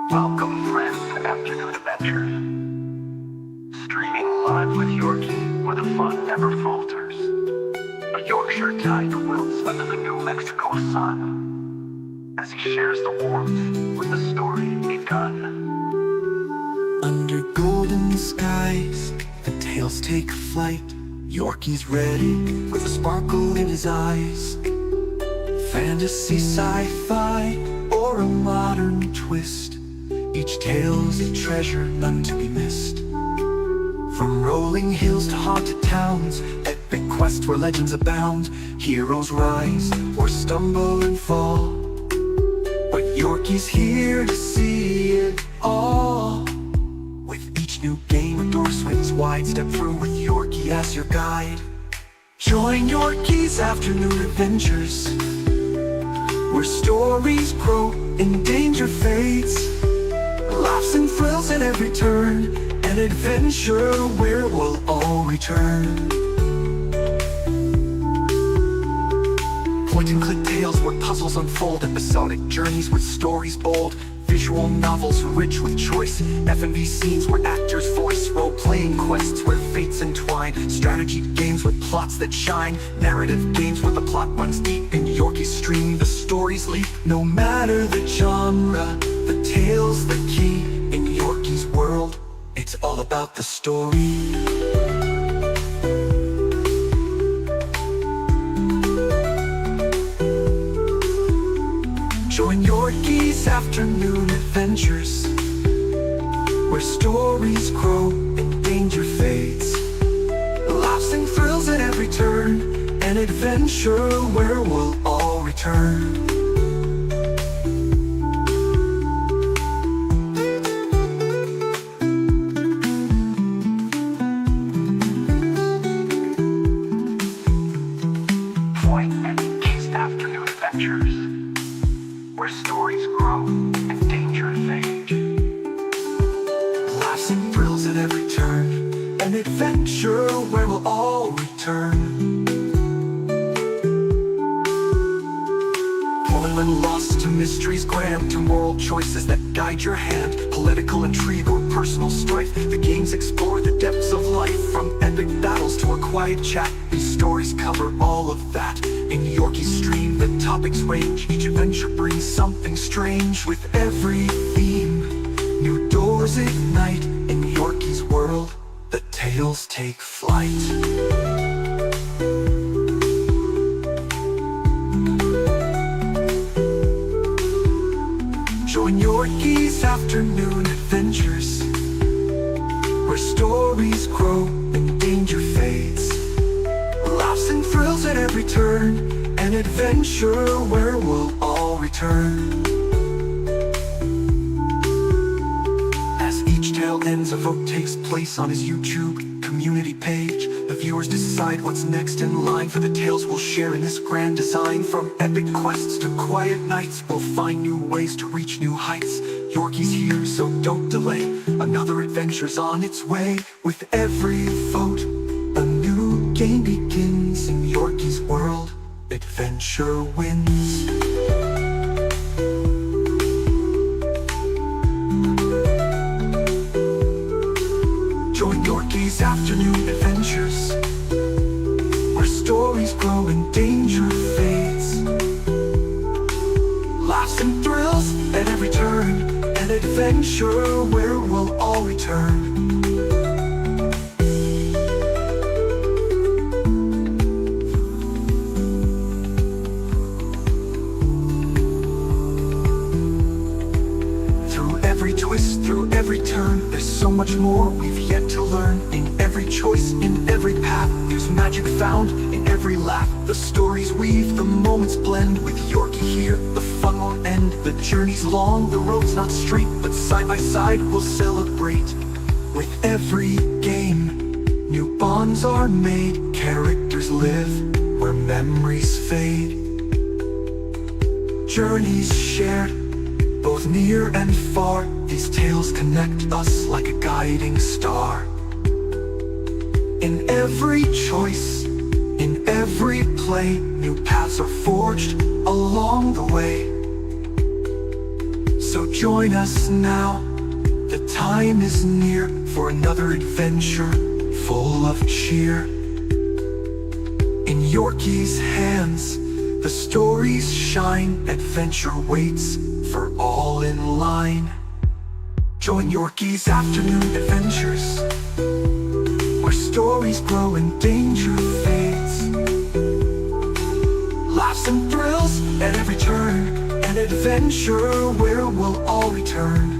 Welcome, friends, to Afternoon Adventures. Streaming live with Yorkie, where the fun never falters. A Yorkshire guide wilts under the New Mexico sun, as he shares the warmth with the story begun. Under golden skies, the tales take flight. Yorkie's ready with a sparkle in his eyes. Fantasy, sci-fi, or a modern twist, each tale's a treasure, none to be missed. From rolling hills to haunted towns, epic quests where legends abound. Heroes rise or stumble and fall, but Yorkie's here to see it all. With each new game, a door swings wide. Step through with Yorkie as your guide. Join Yorkie's Afternoon Adventures, where stories grow and danger fades. Laughs and thrills at every turn, an adventure where we'll all return. Point and click tales where puzzles unfold, episodic journeys with stories bold. Visual novels rich with choice, F&B scenes where actors voice. Role-playing quests where fates entwine, strategy games with plots that shine. Narrative games where the plot runs deep. In Yorkie's stream, the stories leap. No matter the genre, the tale's the key. In Yorkie's world, it's all about the story. Join Yorkie's Afternoon Adventures, where stories grow and danger fades. Laughs and thrills at every turn, an adventure where we'll all return. Join Yorkie's Afternoon Adventures, where stories grow and danger fade. Laughs and thrills at every turn, an adventure where we'll all return. Pulling when lost to mysteries grand, to moral choices that guide your hand. Political intrigue or personal strife, the games explore the depths of life. From epic battles to a quiet chat, these stories cover all of that. In Yorkie's stream, the topics range, each adventure brings something strange. With every theme, new doors ignite. In Yorkie's world, the tales take flight. Join Yorkie's Afternoon Adventures, where stories grow and danger fades. Laughs and thrills at every turn, an adventure where we'll all return. As each tale ends, a vote takes place on his YouTube community page. The viewers decide what's next in line for the tales we'll share in this grand design. From epic quests to quiet nights, we'll find new ways to reach new heights. Yorkie's here, so don't delay. Another adventure's on its way. With every vote, a new game begins. In Yorkie's world, adventure wins. Join Yorkie's Afternoon Adventures, where stories grow and danger fades. Laughs and thrills at every turn, an adventure where we'll all return. Through every twist, through every turn, there's so much more we've yet to learn. In every choice, in every path, there's magic found in every laugh. The stories weave, the moments blend. With Yorkie here, the fun won't end. The journey's long, the road's not straight, but side by side we'll celebrate. With every game, new bonds are made. Characters live where memories fade. Journeys shared, both near and far. These tales connect us like a guiding star. In every choice, in every play, new paths are forged along the way. So join us now, the time is near for another adventure full of cheer. In Yorkie's hands, the stories shine, adventure waits for all in line. Join Yorkie's afternoon adventures, where stories grow and danger fades. Laughs and thrills at every turn, an adventure where we'll all return.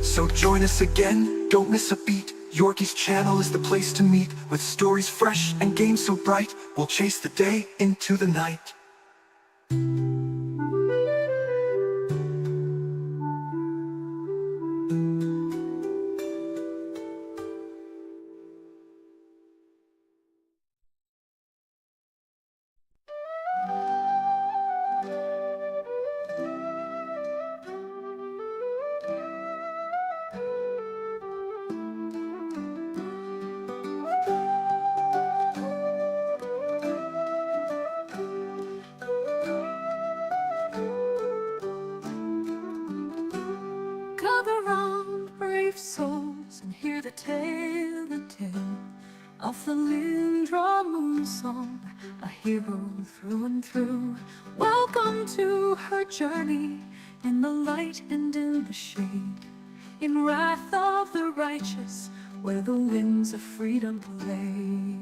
So join us again, don't miss a beat. Yorkie's channel is the place to meet. With stories fresh and games so bright, we'll chase the day into the night. Gather round, brave souls, and hear the tale of Thalindra moon song, a hero through and through. Welcome to her journey, in the light and in the shade, in wrath of the righteous, where the winds of freedom play.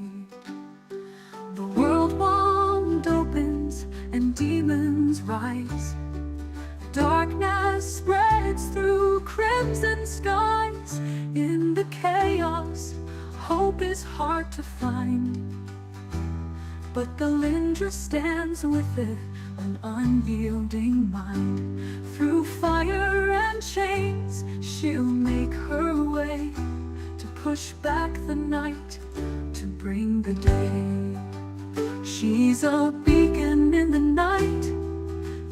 The world wand opens and demons rise. Darkness spreads through crimson skies. In the chaos, hope is hard to find, but Thalindra stands with it, an unyielding mind. Through fire and chains, she'll make her way, to push back the night, to bring the day. She's a beacon in the night,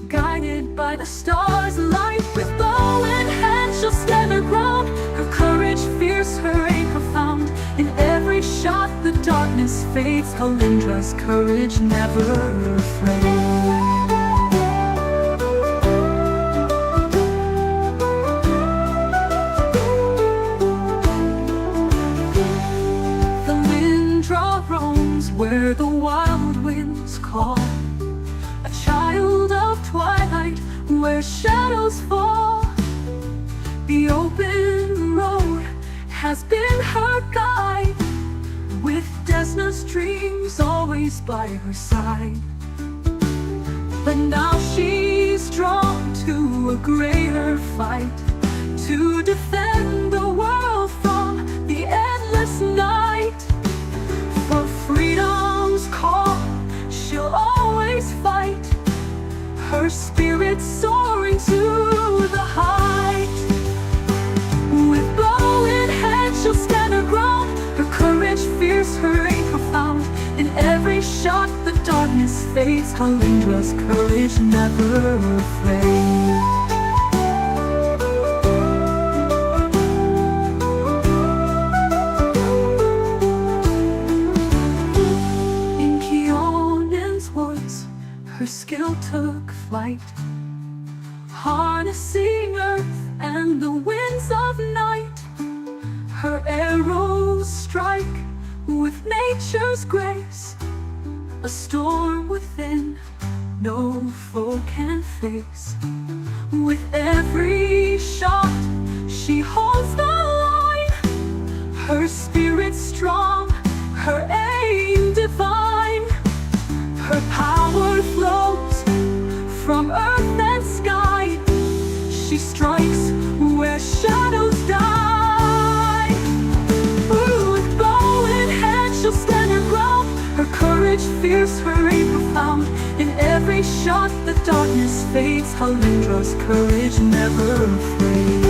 guided by the stars' light. With bow in hand, she'll stand her ground. Her courage fierce, her aim profound. In every shot, the darkness fades. Thalindra's courage never afraid. Thalindra roams where the wild winds call, a child of twilight where shadows fall. The open road has been her guide, with Desna's dreams always by her side. But now she's drawn to a greater fight, to defend the world from the endless night. For freedom's call, she'll always fight, her spirit soaring to the height. With bow in hand, she'll stand her ground. Her courage fierce, her aim profound. In every shot, the darkness fades. Thalindra's courage never afraid. Her skill took flight, harnessing earth and the winds of night. Her arrows strike with nature's grace, a storm within no foe can face. With every shot, she holds the line, her spirit strong, her aim divine. Her power flows from earth and sky. She strikes where shadows die. With bow in hand, she'll stand her ground. Her courage fierce, her aim profound. In every shot, the darkness fades. Thalindra's courage never afraid.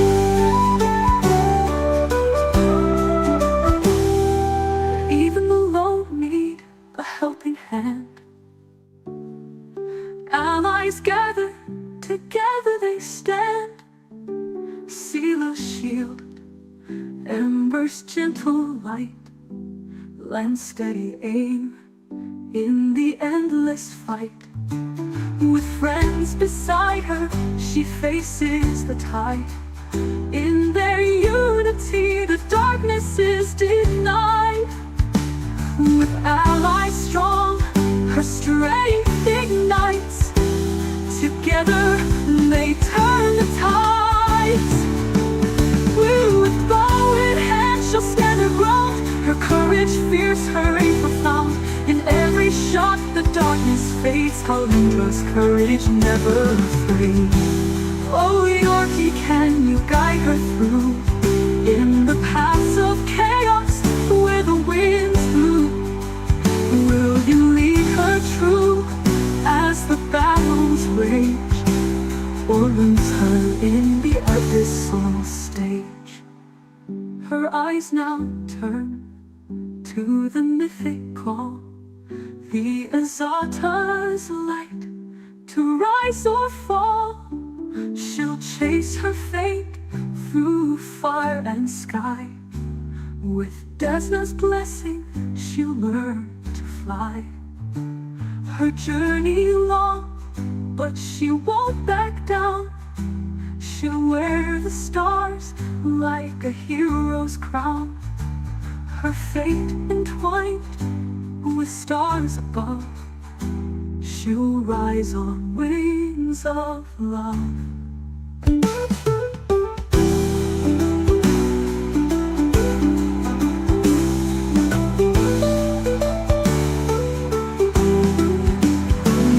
Even the lone need a helping hand. Allies gather, together they stand. Seal a shield, embers gentle light, land steady aim in the endless fight. With friends beside her, she faces the tide. In their unity, the darkness is denied. With allies strong, her strength ignites. Together, they turn the tides. With bow in hand, she'll stand her ground. Her courage fierce, her aim profound. In every shot, the darkness fades. Thalindra's courage never fades. Oh, Yorkie, can you guide her through in the paths of chaos where the winds blew? Will you lead her true as the battles rage, or lose her in the abyssal stage? Her eyes now turn to the mythic call, the Azata's light, to rise or fall. She'll chase her fate through fire and sky. With Desna's blessing, she'll learn to fly. Her journey long, but she won't back down. She'll wear the stars like a hero's crown. Her fate entwined with stars above, she'll rise on wings of love.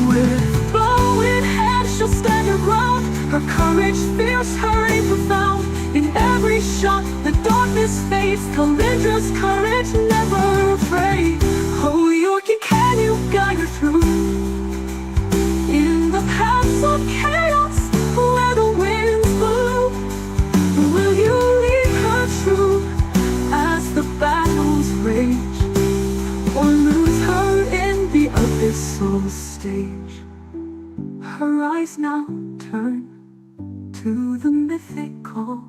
With bow in hand, she'll stand her ground. Her courage fierce, her aim profound. In every shot, the darkness fades. Thalindra's courage never afraid. Oh, Yorkie, can you guide her through in the paths of chaos where the winds blow? Will you lead her true as the battles rage, or lose her in the abyssal stage? Her eyes now turn to the mythic call,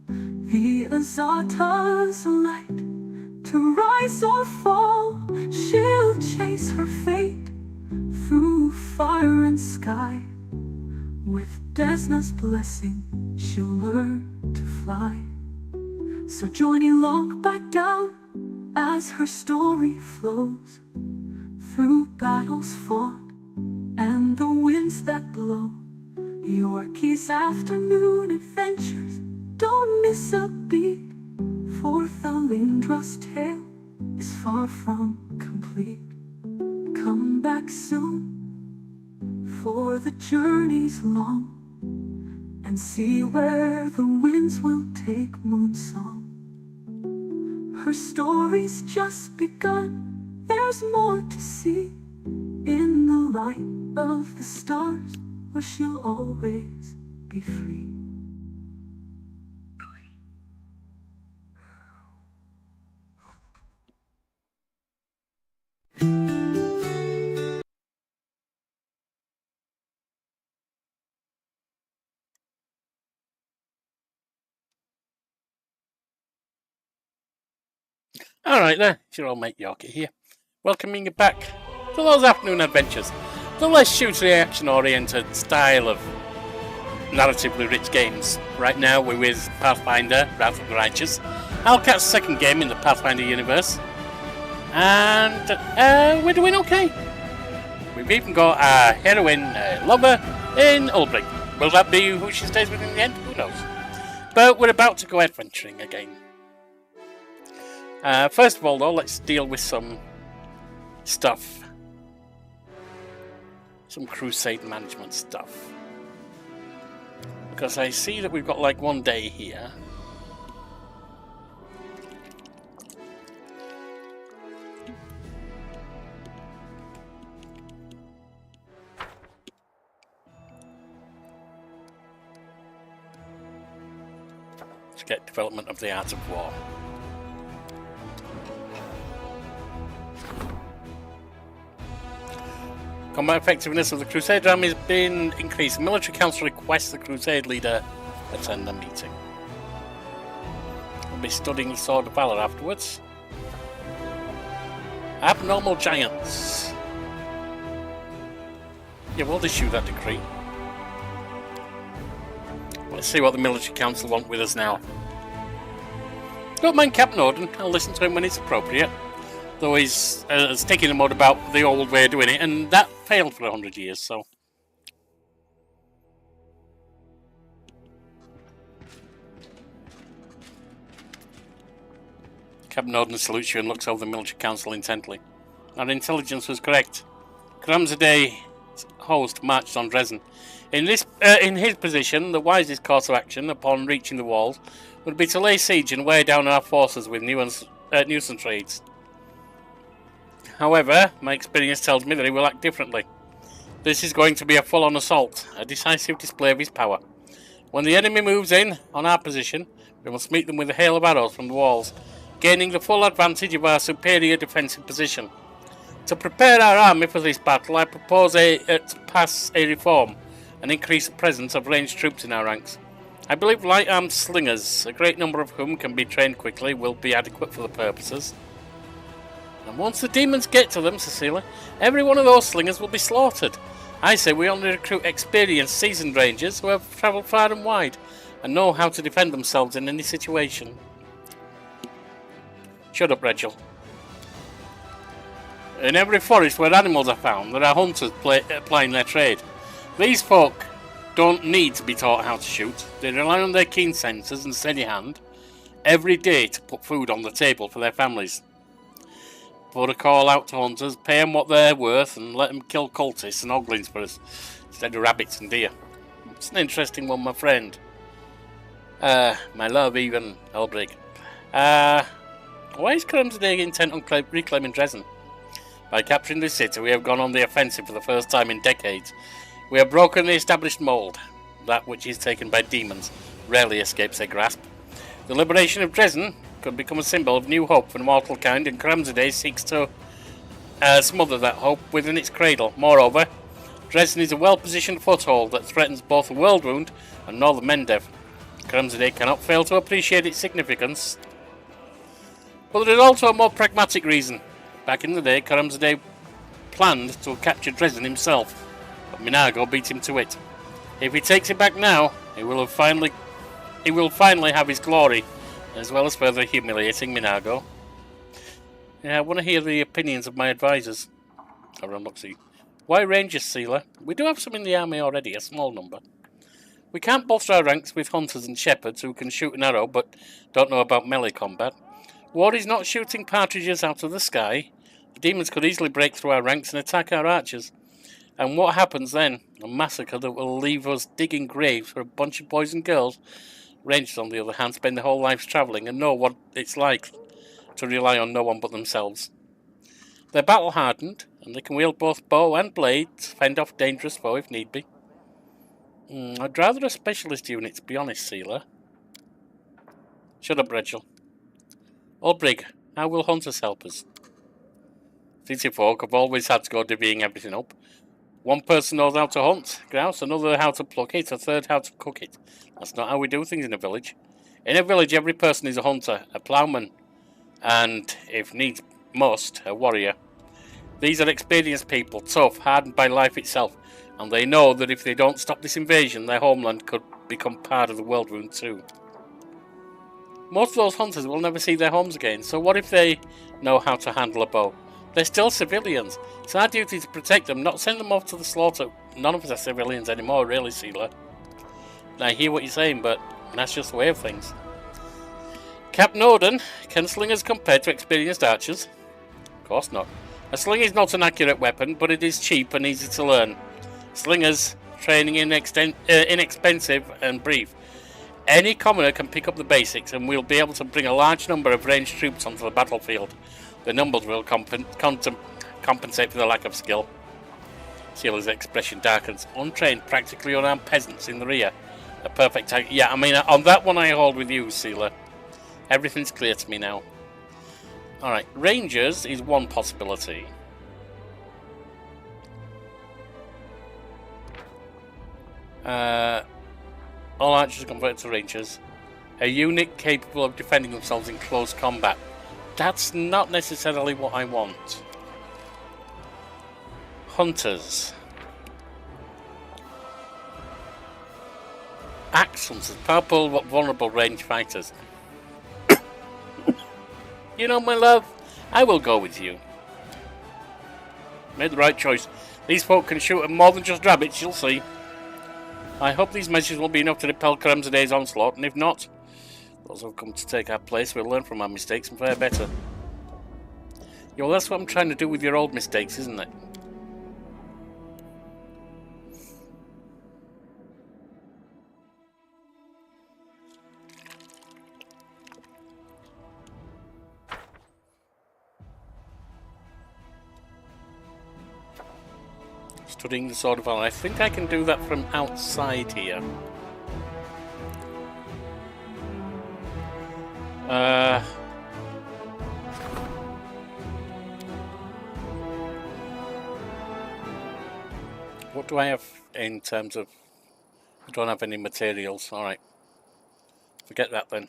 the Azata's light, to rise or fall. She'll chase her fate through fire and sky. With Desna's blessing, she'll learn to fly. So join along back down as her story flows through battles fought and the winds that blow. Yorkie's afternoon adventures, don't miss a beat, for Thalindra's tale is far from complete. Come back soon, for the journey's long, and see where the winds will take Moonsong. Her story's just begun, there's more to see in the light of the stars, where she'll always be free. Alright there, it's your old mate Yorkie here, welcoming you back to those afternoon adventures, the less shooty action-oriented style of narratively rich games. Right now we're with Pathfinder, Wrath of the Righteous, Alcat's second game in the Pathfinder universe, and we're doing okay. We've even got our heroine, lover, in Ulbrich. Will that be who she stays with in the end? Who knows. But we're about to go adventuring again. First of all though, let's deal with some stuff. Some crusade management stuff. Because I see that we've got like one day here. To get development of the art of war. Combat effectiveness of the Crusade army has been increased. The Military Council requests the Crusade leader attend the meeting. be studying the Sword of Valor afterwards. Abnormal giants. Yeah, we'll issue that decree. Let's see what the military council want with us now. Don't mind Captain Odin, I'll listen to him when it's appropriate. Though he's sticking the mud about the old way of doing it, and that failed for 100 years, so... Captain Odin salutes you and looks over the military council intently. Our intelligence was correct. Kramzaday's host marched on Dresden. In his position, the wisest course of action upon reaching the walls would be to lay siege and weigh down our forces with nuisance raids. However, my experience tells me that he will act differently. This is going to be a full-on assault, a decisive display of his power. When the enemy moves in on our position, we must meet them with a hail of arrows from the walls, gaining the full advantage of our superior defensive position. To prepare our army for this battle, I propose to pass a reform and increase the presence of ranged troops in our ranks. I believe light-armed slingers, a great number of whom can be trained quickly, will be adequate for the purposes. And once the demons get to them, Cecilia, every one of those slingers will be slaughtered. I say we only recruit experienced, seasoned rangers who have travelled far and wide and know how to defend themselves in any situation. Shut up, Rachel. In every forest where animals are found, there are hunters plying their trade. These folk don't need to be taught how to shoot. They rely on their keen senses and steady hand every day to put food on the table for their families. Put a call out to hunters, pay them what they're worth, and let them kill cultists and oglings for us, instead of rabbits and deer. It's an interesting one, my friend. My love, even, Elbrig. Why is Kramzadey intent on reclaiming Dresden? By capturing this city, we have gone on the offensive for the first time in decades. We have broken the established mould. That which is taken by demons rarely escapes their grasp. The liberation of Dresden could become a symbol of new hope for the mortal kind, and Kramzadey seeks to smother that hope within its cradle. Moreover, Dresden is a well-positioned foothold that threatens both the World Wound and northern Mendev. Kramzadey cannot fail to appreciate its significance. But there is also a more pragmatic reason. Back in the day, Kramzadey planned to capture Dresden himself, but Minago beat him to it. If he takes it back now, he will finally have his glory, as well as further humiliating Minago. Yeah, I want to hear the opinions of my advisors. Everyone looks at you. Why Rangers, Sealer? We do have some in the army already, a small number. We can't bolster our ranks with hunters and shepherds who can shoot an arrow but don't know about melee combat. War is not shooting partridges out of the sky. The demons could easily break through our ranks and attack our archers. And what happens then? A massacre that will leave us digging graves for a bunch of boys and girls. Rangers, on the other hand, spend their whole lives travelling and know what it's like to rely on no one but themselves. They're battle-hardened, and they can wield both bow and blade to fend off dangerous foe if need be. I'd rather a specialist unit, to be honest, Sealer. Shut up, Rachel. Ulbrig, how will hunters help us? City folk have always had to go divvying everything up. One person knows how to hunt grouse, another how to pluck it, a third how to cook it. That's not how we do things in a village. In a village, every person is a hunter, a ploughman, and, if needs must, a warrior. These are experienced people, tough, hardened by life itself, and they know that if they don't stop this invasion, their homeland could become part of the World Wound too. Most of those hunters will never see their homes again, so what if they know how to handle a bow? They're still civilians. It's our duty to protect them, not send them off to the slaughter. None of us are civilians anymore, really, Sealer. I hear what you're saying, but that's just the way of things. Captain Odin, can slingers compare to experienced archers? Of course not. A sling is not an accurate weapon, but it is cheap and easy to learn. Slingers, training inexpensive and brief. Any commoner can pick up the basics, and we'll be able to bring a large number of ranged troops onto the battlefield. The numbers will compensate for the lack of skill. Sealer's expression darkens. Untrained, practically unarmed peasants in the rear. A perfect target. Yeah, I mean, on that one I hold with you, Sealer. Everything's clear to me now. Alright, Rangers is one possibility. All archers are converted to Rangers. A unit capable of defending themselves in close combat. That's not necessarily what I want. Hunters. Axe hunters. Powerful but vulnerable range fighters. You know, my love, I will go with you. Made the right choice. These folk can shoot at more than just rabbits, you'll see. I hope these measures will be enough to repel Karamzadeh's onslaught, and if not, those who have come to take our place will learn from our mistakes and fare better. Yeah, well, that's what I'm trying to do with your old mistakes, isn't it? Studying the Sword of Valor. I think I can do that from outside here. What do I have in terms of... I don't have any materials. Alright. Forget that then.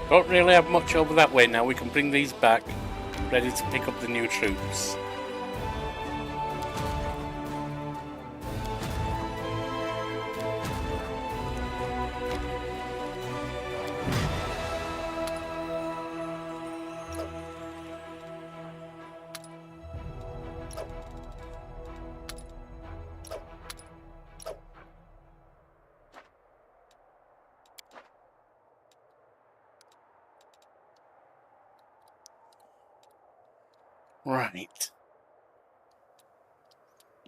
Don't really have much over that way now. We can bring these back, ready to pick up the new troops. Right.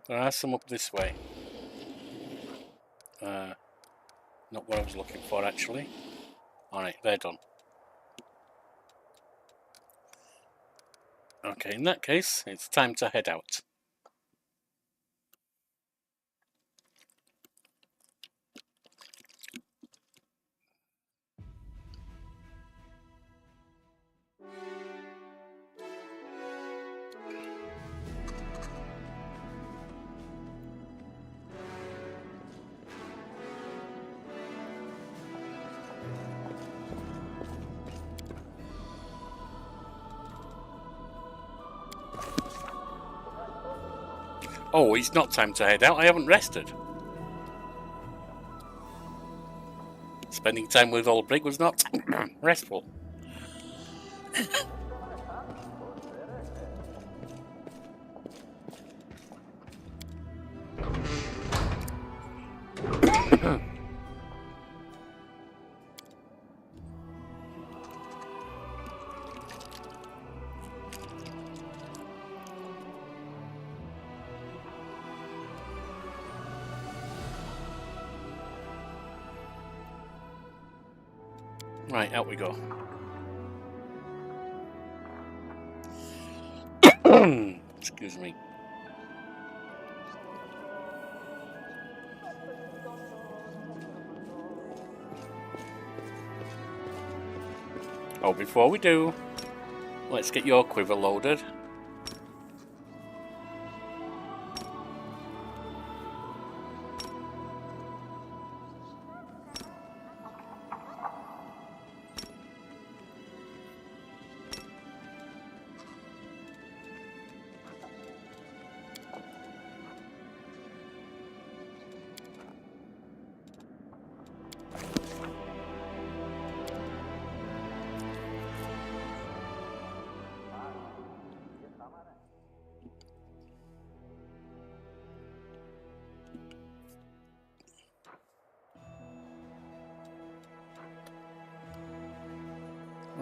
There are some up this way. Not what I was looking for, actually. Alright, they're done. Okay, in that case, it's time to head out. Oh, it's not time to head out. I haven't rested. Spending time with old Brig was not restful. Right, out we go. Excuse me. Oh, before we do, let's get your quiver loaded.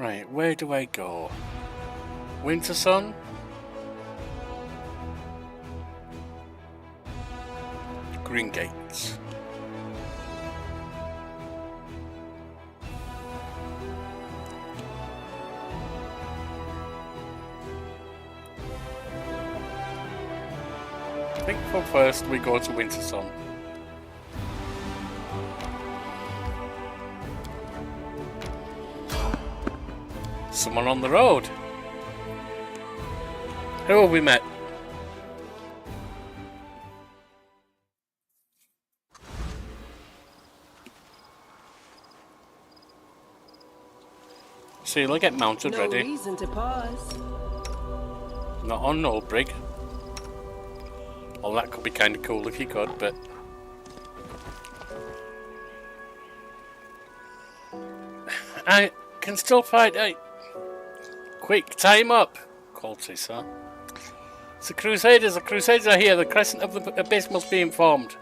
Right, where do I go? Winter Sun? Greengates. I think for first we go to Winter Sun. Someone on the road. Who have we met? So you'll get mounted No ready. reason to pause. Not on no brig. Well, that could be kind of cool if you could, but I can still fight. Hey, quick, time up! Quality, huh? It's the Crusaders. The Crusaders are here. The Crescent of the Abyss must be informed.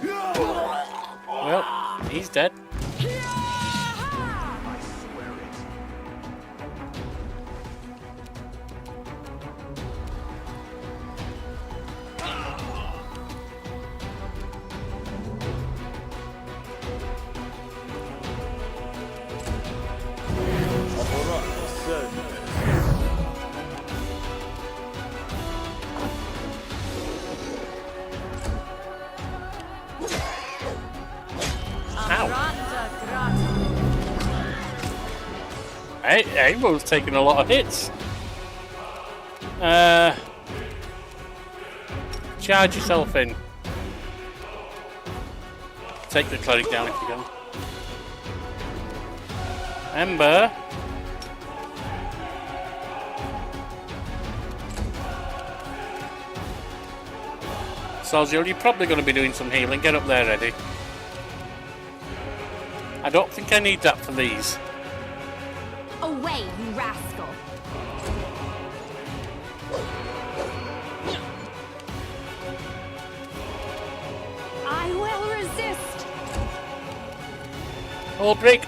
Well, he's dead. Abel's taking a lot of hits. Charge yourself in. Take the cleric down if you can. Ember. Soldier, you're probably going to be doing some healing. Get up there, ready. I don't think I need that for these. Away, you rascal! I will resist! Hold break!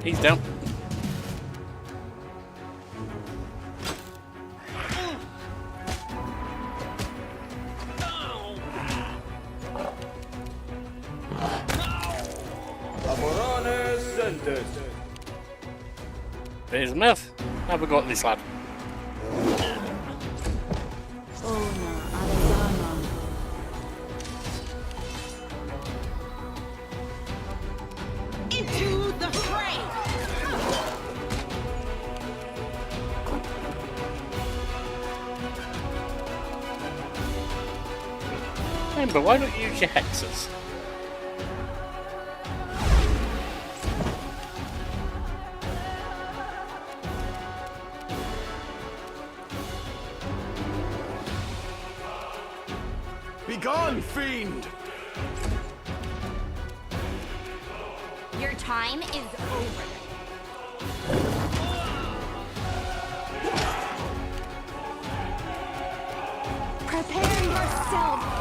He's down. There's myth. Have we got this lad? Into the fray! Remember, why don't you use your hexes? Begone, fiend! Your time is over. Prepare yourself.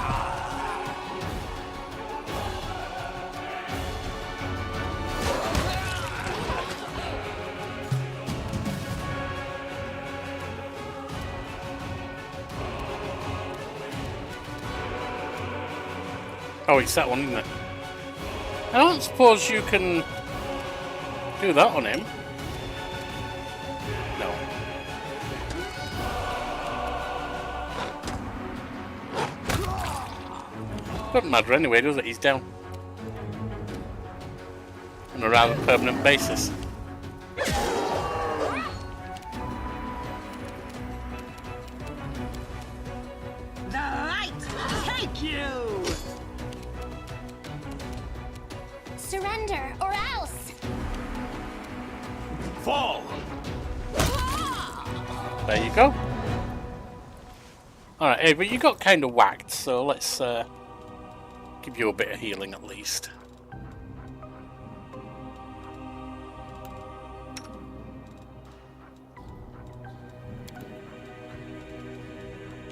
Oh, it's that one, isn't it? I don't suppose you can do that on him. No. Doesn't matter anyway, does it? He's down. On a rather permanent basis. The light take you! Surrender or else. Fall! There you go. Alright, Ava, you got kind of whacked, so let's give you a bit of healing at least.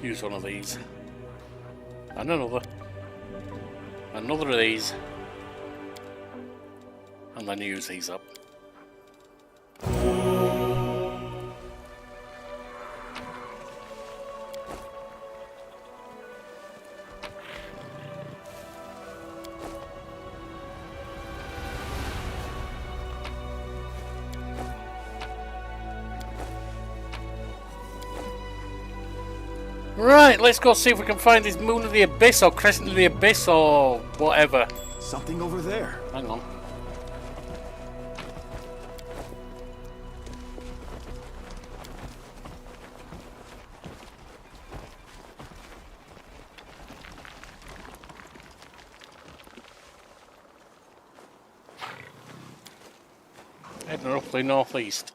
Use one of these. And another. Another of these. And then use these up. Right, let's go see if we can find this Moon of the Abyss or Crescent of the Abyss or whatever. Something over there. Hang on. Heading roughly northeast.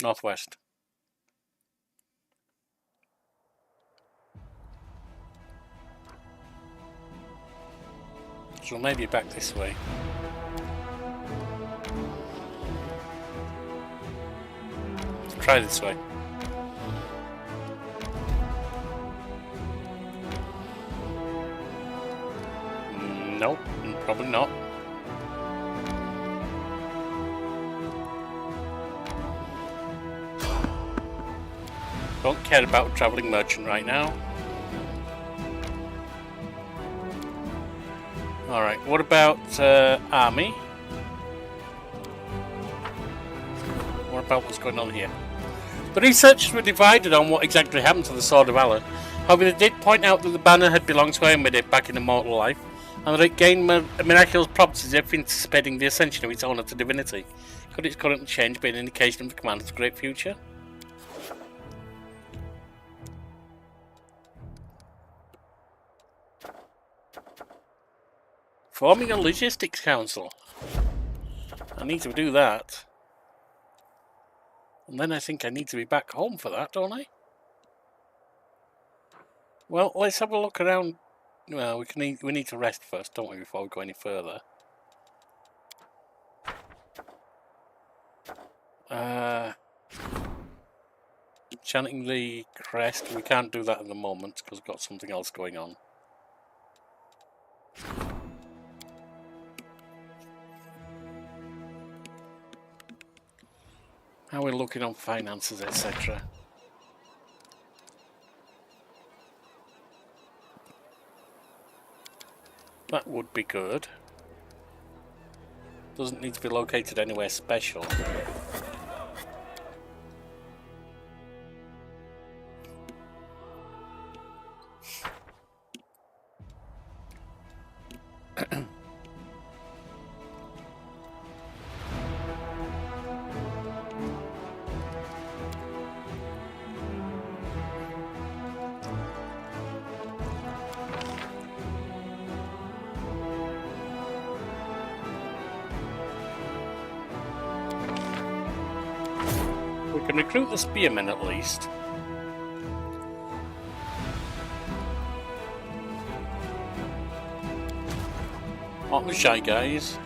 Northwest. So maybe back this way. Let's try this way. Nope, probably not. Don't care about a travelling merchant right now. Alright, what about army? What about what's going on here? The researchers were divided on what exactly happened to the Sword of Valor. However, they did point out that the banner had belonged to Hermid back in immortal life, and that it gained miraculous properties if anticipating the ascension of its owner to divinity. Could its current change be an indication of the commander's great future? Forming a logistics council. I need to do that. And then I think I need to be back home for that, don't I? Well, let's have a look around. Well, we need to rest first, don't we, before we go any further. Chanting the crest. We can't do that at the moment because we've got something else going on. How are we looking on finances, etc.? That would be good. Doesn't need to be located anywhere special. We can recruit the spearmen at least. Not the shy guys.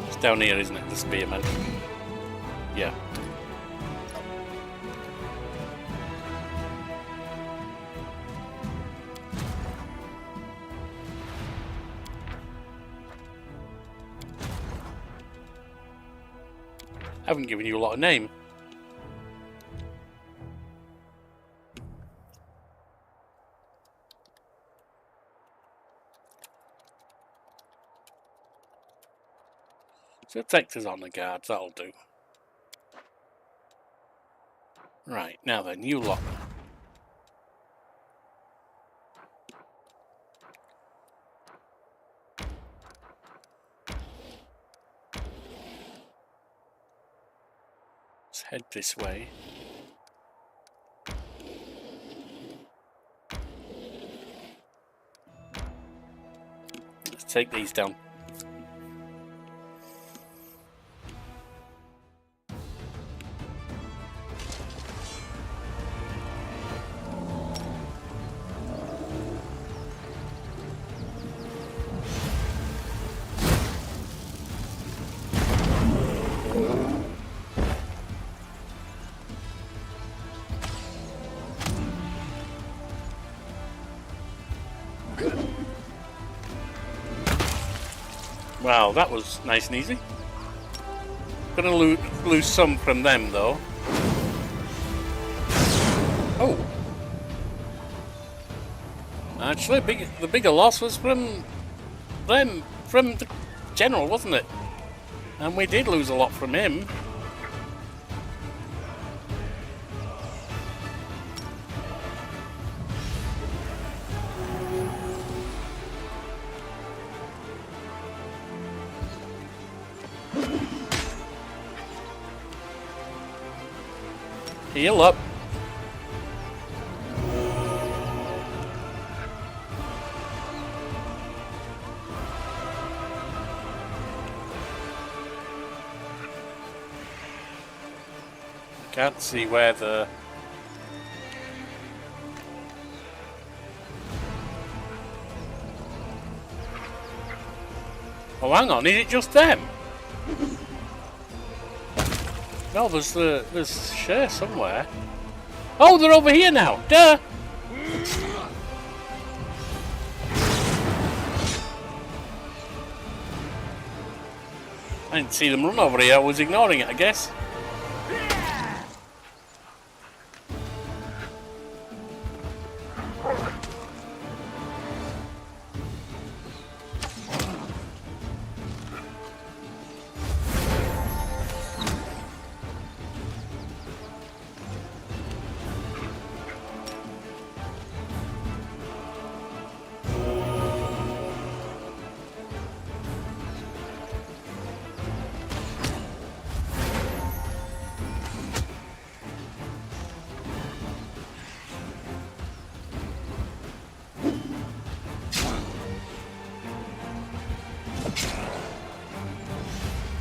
It's down here, isn't it? The spearmen. Yeah. I haven't given you a lot of name. So protectors on the guards, that'll do. Right, now then, you lot. Let's head this way. Let's take these down. Well, that was nice and easy. Gonna lose some from them, though. Oh. Actually, the bigger loss was from them, from the general, wasn't it? And we did lose a lot from him. Heal up. Can't see where the... Oh, hang on, is it just them? No, there's Cher somewhere. Oh, they're over here now. Duh. I didn't see them run over here. I was ignoring it, I guess.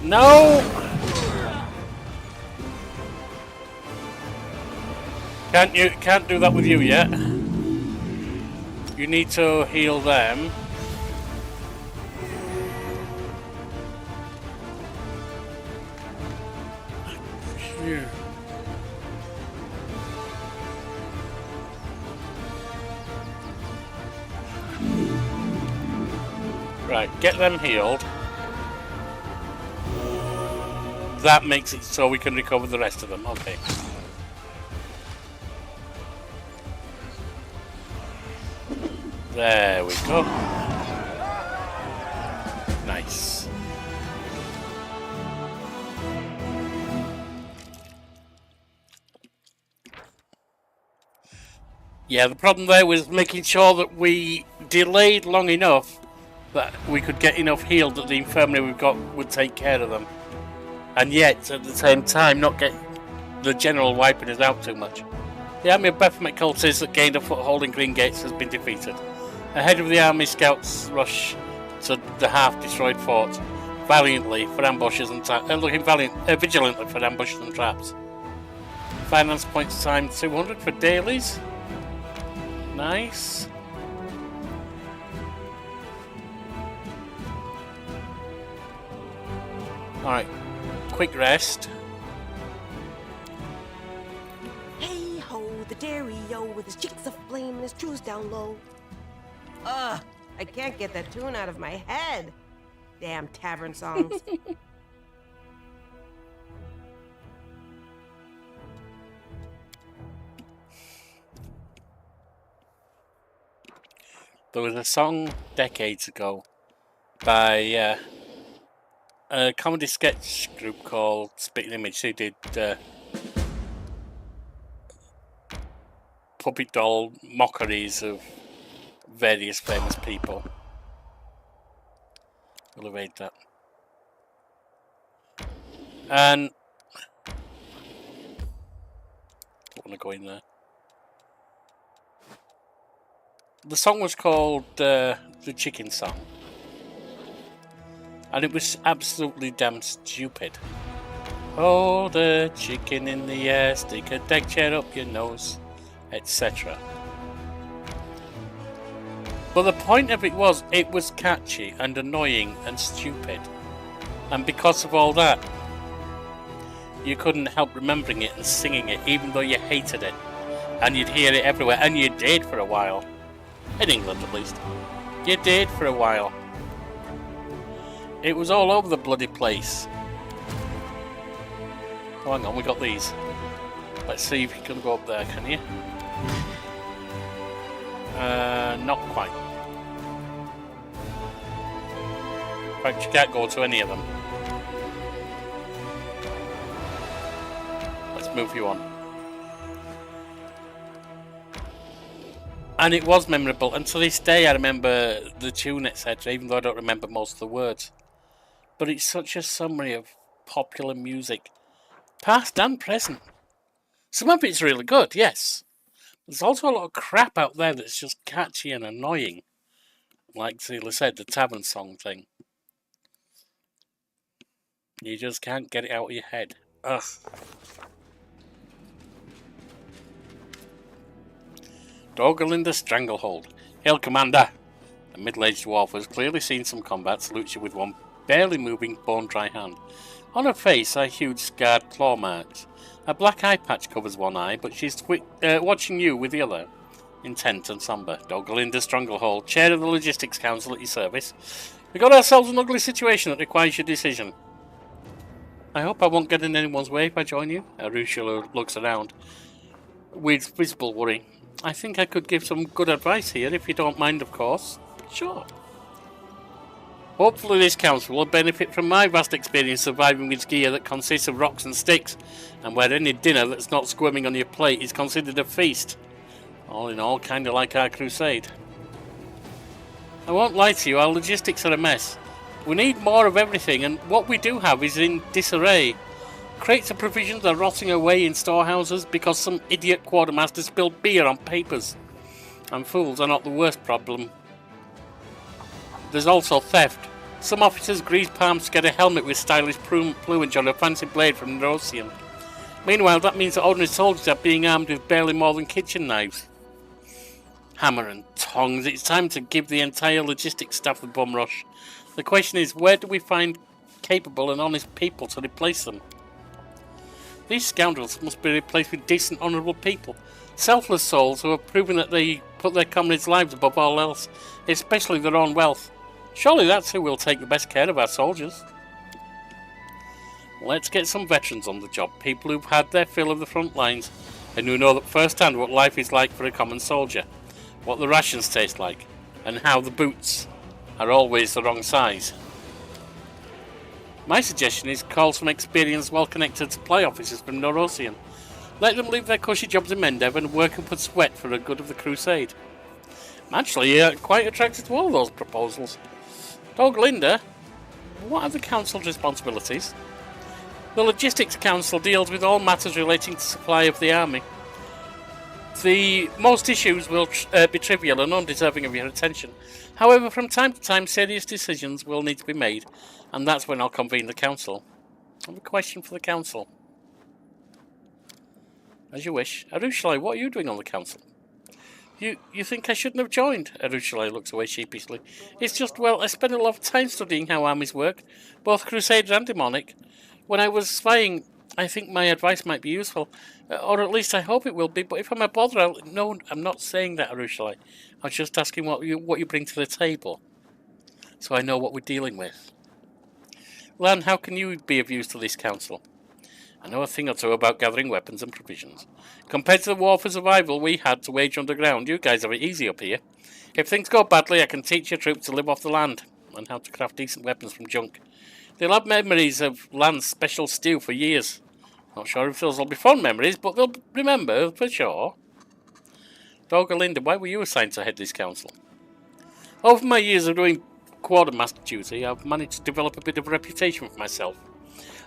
No! Can't do that with you yet. You need to heal them. Phew. Right, get them healed. That makes it so we can recover the rest of them. Okay. There we go. Nice. Yeah, the problem there was making sure that we delayed long enough that we could get enough healed that the infirmary we've got would take care of them. And yet, at the same time, not get the general wiping us out too much. The army of Baphomet cultists that gained a foothold in Greengates has been defeated. Ahead of the army, scouts rush to the half-destroyed fort, valiantly for ambushes and looking vigilantly for ambushes and traps. Finance points time 200 for dailies. Nice. Alright. Quick rest. Hey ho, the dairy-o with his cheeks aflame and his shoes down low. Ugh, I can't get that tune out of my head. Damn tavern songs. There was a song decades ago by a comedy sketch group called Spitting Image, who did puppet doll mockeries of various famous people. We'll evade that. And don't want to go in there. The song was called The Chicken Song. And it was absolutely damn stupid. Hold the chicken in the air, stick a deck chair up your nose, etc. But the point of it was catchy and annoying and stupid. And because of all that, you couldn't help remembering it and singing it, even though you hated it. And you'd hear it everywhere, and you did for a while. In England, at least. You did for a while. It was all over the bloody place. Oh, hang on, we got these. Let's see if you can go up there, can you? Not quite. In fact, you can't go to any of them. Let's move you on. And it was memorable, and to this day I remember the tune, etc., even though I don't remember most of the words. But it's such a summary of popular music, past and present. Some of it's really good, yes. There's also a lot of crap out there that's just catchy and annoying. Like Zila said, the tavern song thing. You just can't get it out of your head. Ugh. Dogalinda Stranglehold. Hail, Commander! A middle-aged dwarf has clearly seen some combat, salutes you with one barely moving, bone-dry hand. On her face are huge scarred claw marks. A black eye patch covers one eye, but she's watching you with the other. Intent and sombre. Dogalinda Stranglehold, chair of the Logistics Council at your service. We got ourselves an ugly situation that requires your decision. I hope I won't get in anyone's way if I join you. Arueshalae looks around with visible worry. I think I could give some good advice here, if you don't mind, of course. Sure. Hopefully this council will benefit from my vast experience surviving with gear that consists of rocks and sticks, and where any dinner that's not squirming on your plate is considered a feast. All in all, kinda like our crusade. I won't lie to you, our logistics are a mess. We need more of everything, and what we do have is in disarray. Crates of provisions are rotting away in storehouses because some idiot quartermaster spilled beer on papers. And fools are not the worst problem. There's also theft. Some officers' greased palms get a helmet with stylish plumage on a fancy blade from Nerosian. Meanwhile, that means that ordinary soldiers are being armed with barely more than kitchen knives. Hammer and tongs, it's time to give the entire logistics staff the bum rush. The question is, where do we find capable and honest people to replace them? These scoundrels must be replaced with decent, honourable people. Selfless souls who have proven that they put their comrades' lives above all else, especially their own wealth. Surely that's who will take the best care of our soldiers. Let's get some veterans on the job, people who've had their fill of the front lines, and who know firsthand what life is like for a common soldier, what the rations taste like, and how the boots are always the wrong size. My suggestion is call some experienced, well-connected supply officers from Nerosian. Let them leave their cushy jobs in Mendev and work up a sweat for the good of the crusade. I'm actually quite attracted to all those proposals. Dogalinda, what are the council's responsibilities? The Logistics Council deals with all matters relating to supply of the army. Most issues will be trivial and undeserving of your attention. However, from time to time, serious decisions will need to be made, and that's when I'll convene the council. I have a question for the council. As you wish. Arueshalae, what are you doing on the council? You think I shouldn't have joined? Arueshalae looks away sheepishly. It's just, well, I spent a lot of time studying how armies work, both Crusaders and Demonic. When I was spying, I think my advice might be useful, or at least I hope it will be, but if I'm a bother, No, I'm not saying that, Arueshalae. I was just asking what you bring to the table, so I know what we're dealing with. Lan, how can you be of use to this council? I know a thing or two about gathering weapons and provisions. Compared to the war for survival we had to wage underground, you guys have it easy up here. If things go badly, I can teach your troops to live off the land, and how to craft decent weapons from junk. They'll have memories of Lan's special stew for years. Not sure if those will be fond memories, but they'll remember for sure. Dogalinda, why were you assigned to head this council? Over my years of doing quartermaster duty, I've managed to develop a bit of a reputation for myself.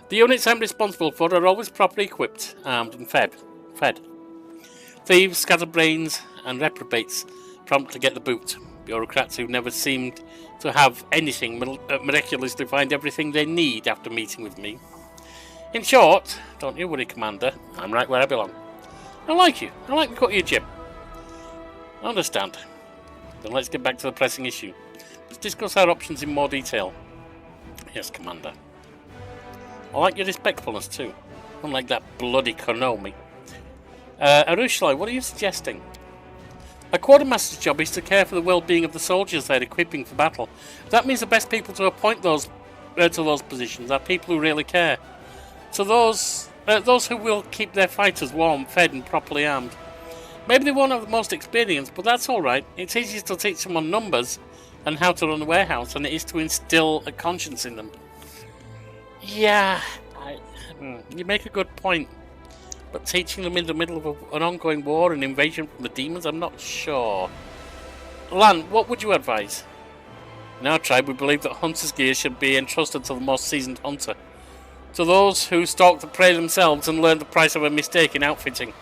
The units I'm responsible for are always properly equipped, armed and fed. Thieves, scatterbrains and reprobates prompt to get the boot. Bureaucrats who never seemed to have anything miraculously find everything they need after meeting with me. In short, don't you worry, Commander, I'm right where I belong. I like you. I like the cut of your jib. I understand. Then let's get back to the pressing issue. Let's discuss our options in more detail. Yes, Commander. I like your respectfulness too, unlike that bloody Konomi. Arueshalae, what are you suggesting? A quartermaster's job is to care for the well-being of the soldiers they're equipping for battle. That means the best people to appoint those to those positions are people who really care. To those who will keep their fighters warm, fed, and properly armed. Maybe they won't have the most experience, but that's all right. It's easier to teach someone numbers and how to run a warehouse than it is to instill a conscience in them. Yeah, you make a good point. But teaching them in the middle of an ongoing war and invasion from the demons, I'm not sure. Lan, what would you advise? In our tribe, we believe that hunter's gear should be entrusted to the most seasoned hunter. To those who stalk the prey themselves and learn the price of a mistake in outfitting.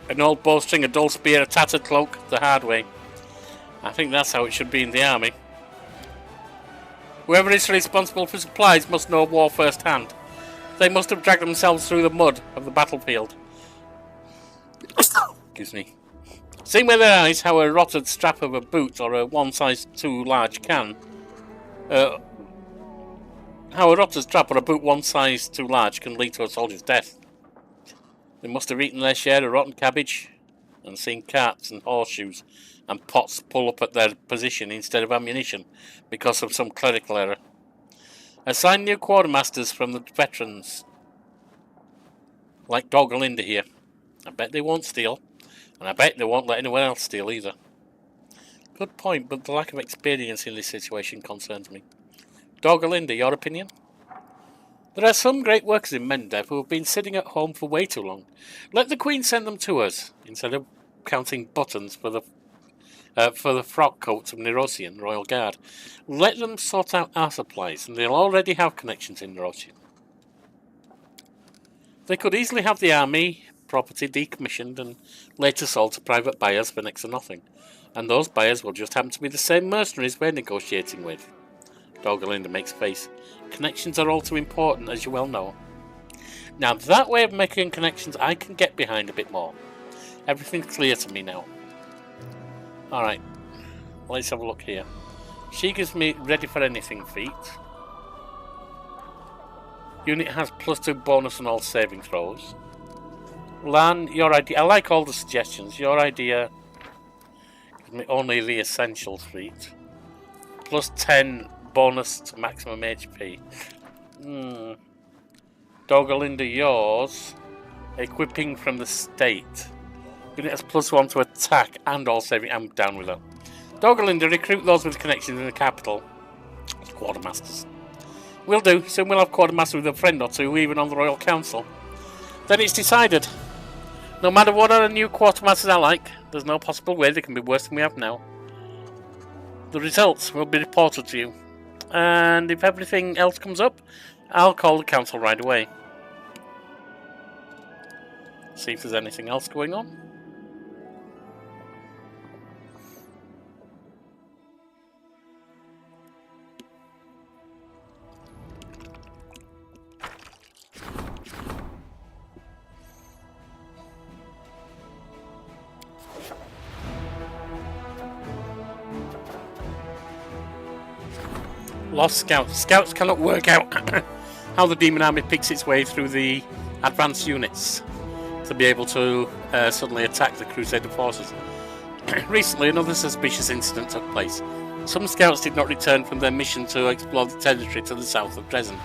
An old bowstring, a dull spear, a tattered cloak, the hard way. I think that's how it should be in the army. Whoever is responsible for supplies must know war firsthand. They must have dragged themselves through the mud of the battlefield. Excuse me. Seeing with their eyes how a rotted strap of a boot or a one size too large can... how a rotted strap or a boot one size too large can lead to a soldier's death. They must have eaten their share of rotten cabbage and seen carts and horseshoes and pots pull up at their position instead of ammunition because of some clerical error. Assign new quartermasters from the veterans, like Thalindra here. I bet they won't steal, and I bet they won't let anyone else steal either. Good point, but the lack of experience in this situation concerns me. Thalindra, your opinion? There are some great workers in Mendev who have been sitting at home for way too long. Let the Queen send them to us, instead of counting buttons for the frock coats of Nerosian Royal Guard. Let them sort out our supplies, and they'll already have connections in Nerosian. They could easily have the army property decommissioned and later sold to private buyers for next to nothing. And those buyers will just happen to be the same mercenaries we're negotiating with. Thalindra makes face. Connections are all too important, as you well know. Now that way of making connections I can get behind a bit more. Everything's clear to me now. Alright, let's have a look here. She gives me ready for anything feat. Unit has +2 bonus on all saving throws. Lan, your idea, I like all the suggestions. Your idea gives me only the essentials feat. +10 bonus to maximum HP. Thalindra, yours. Equipping from the state. Unit has +1 to attack and all saving. I'm down with that. Thalindra, recruit those with connections in the capital. Quartermasters. Will do. Soon we'll have quartermaster with a friend or two, even on the Royal Council. Then it's decided. No matter what our new quartermasters are like, there's no possible way they can be worse than we have now. The results will be reported to you. And if everything else comes up, I'll call the council right away. See if there's anything else going on. Lost scouts. Scouts cannot work out how the demon army picks its way through the advanced units to be able to suddenly attack the Crusader forces. Recently, another suspicious incident took place. Some scouts did not return from their mission to explore the territory to the south of Dresden.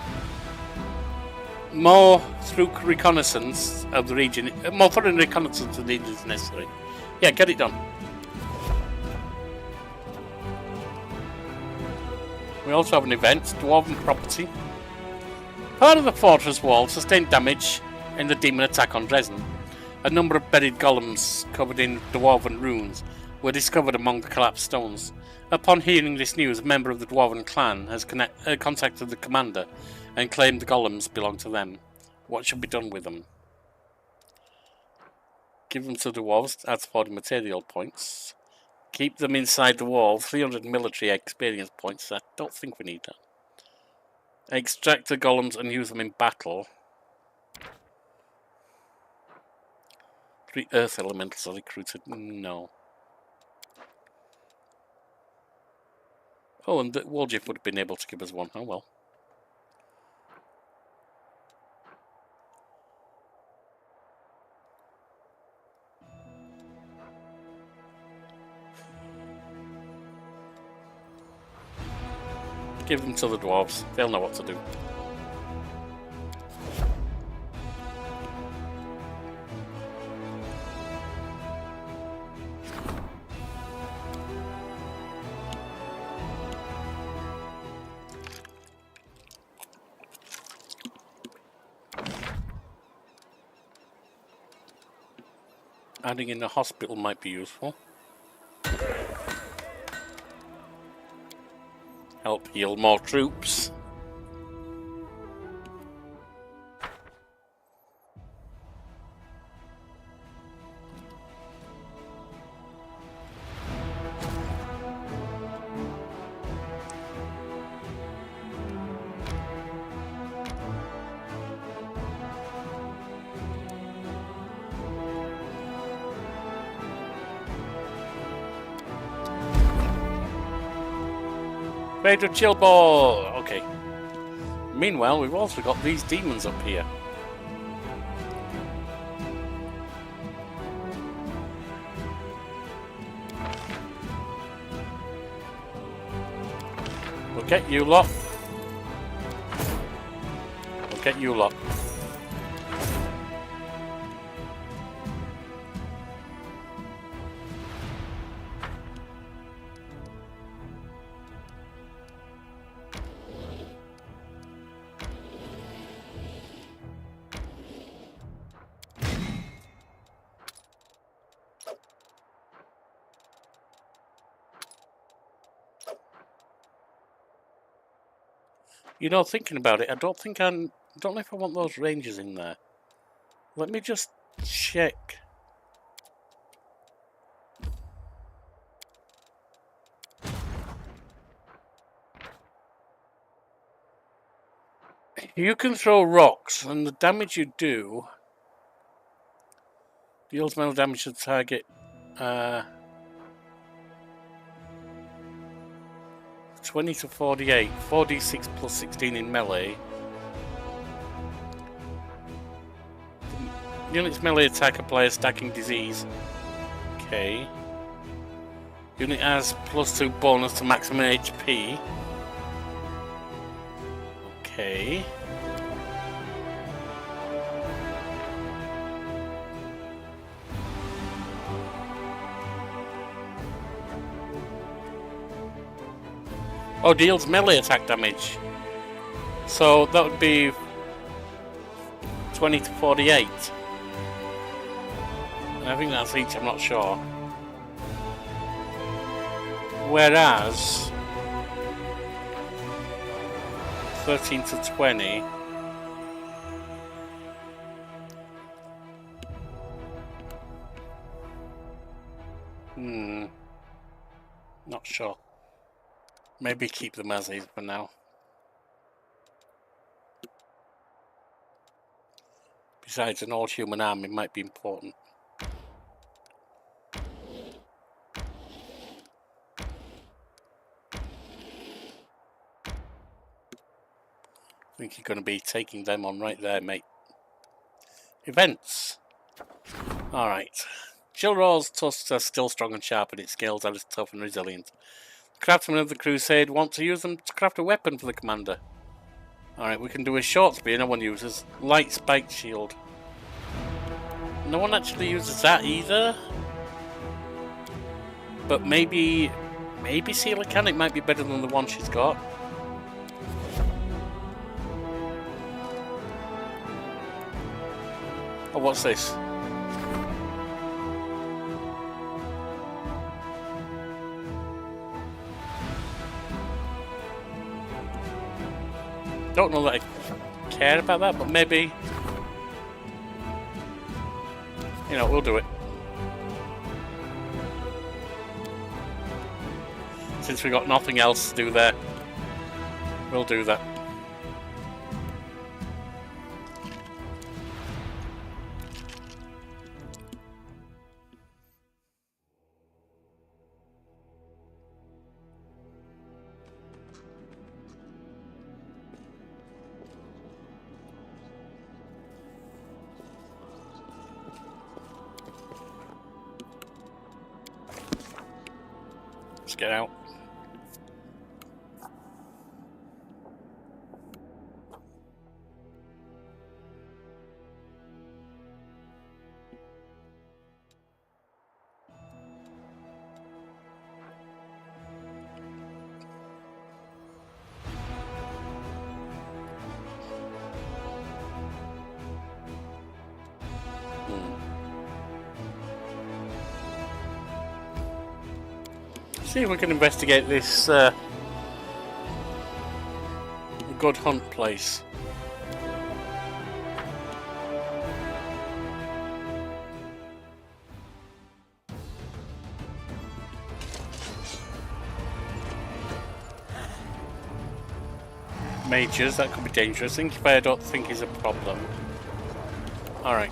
More thorough reconnaissance of the region is necessary. Yeah, get it done. We also have an event, Dwarven Property. Part of the fortress wall sustained damage in the demon attack on Dresden. A number of buried golems covered in Dwarven runes were discovered among the collapsed stones. Upon hearing this news, a member of the Dwarven clan has contacted the commander and claimed the golems belong to them. What should be done with them? Give them to the dwarves, adds 40 material points. Keep them inside the wall, 300 military experience points. I don't think we need that. Extract the golems and use them in battle. 3 earth elementals are recruited. No. Oh, and the Woljif would have been able to give us one. Oh well. Give them to the dwarves. They'll know what to do. Adding in a hospital might be useful. Help heal more troops. Vader chill ball! Okay. Meanwhile, we've also got these demons up here. We'll get you lot. We'll get you lot. You know, thinking about it, I don't know if I want those rangers in there. Let me just check. You can throw rocks, and the damage you do deals melee damage to the target. 20 to 48, 4d6 plus 16 in melee. Unit's melee attack applies stacking disease. Okay. Unit has +2 bonus to maximum HP. Okay. Oh, deals melee attack damage. So that would be 20 to 48. I think that's each, I'm not sure. Whereas 13 to 20. Not sure. Maybe keep them as is for now. Besides, an all-human army might be important. I think you're going to be taking them on right there, mate. Events. Alright. Chilro's tusks are still strong and sharp, and its scales are as tough and resilient. The craftsmen of the Crusade want to use them to craft a weapon for the commander. Alright, we can do a short spear, no one uses. Light spiked shield. No one actually uses that either. But maybe Coelacanth might be better than the one she's got. Oh, what's this? Don't know that I care about that, but maybe, you know, we'll do it. Since we got nothing else to do there, we'll do that. Let's get out. See if we can investigate this good hunt place. Mages, that could be dangerous. Incubator I don't think is a problem. Alright.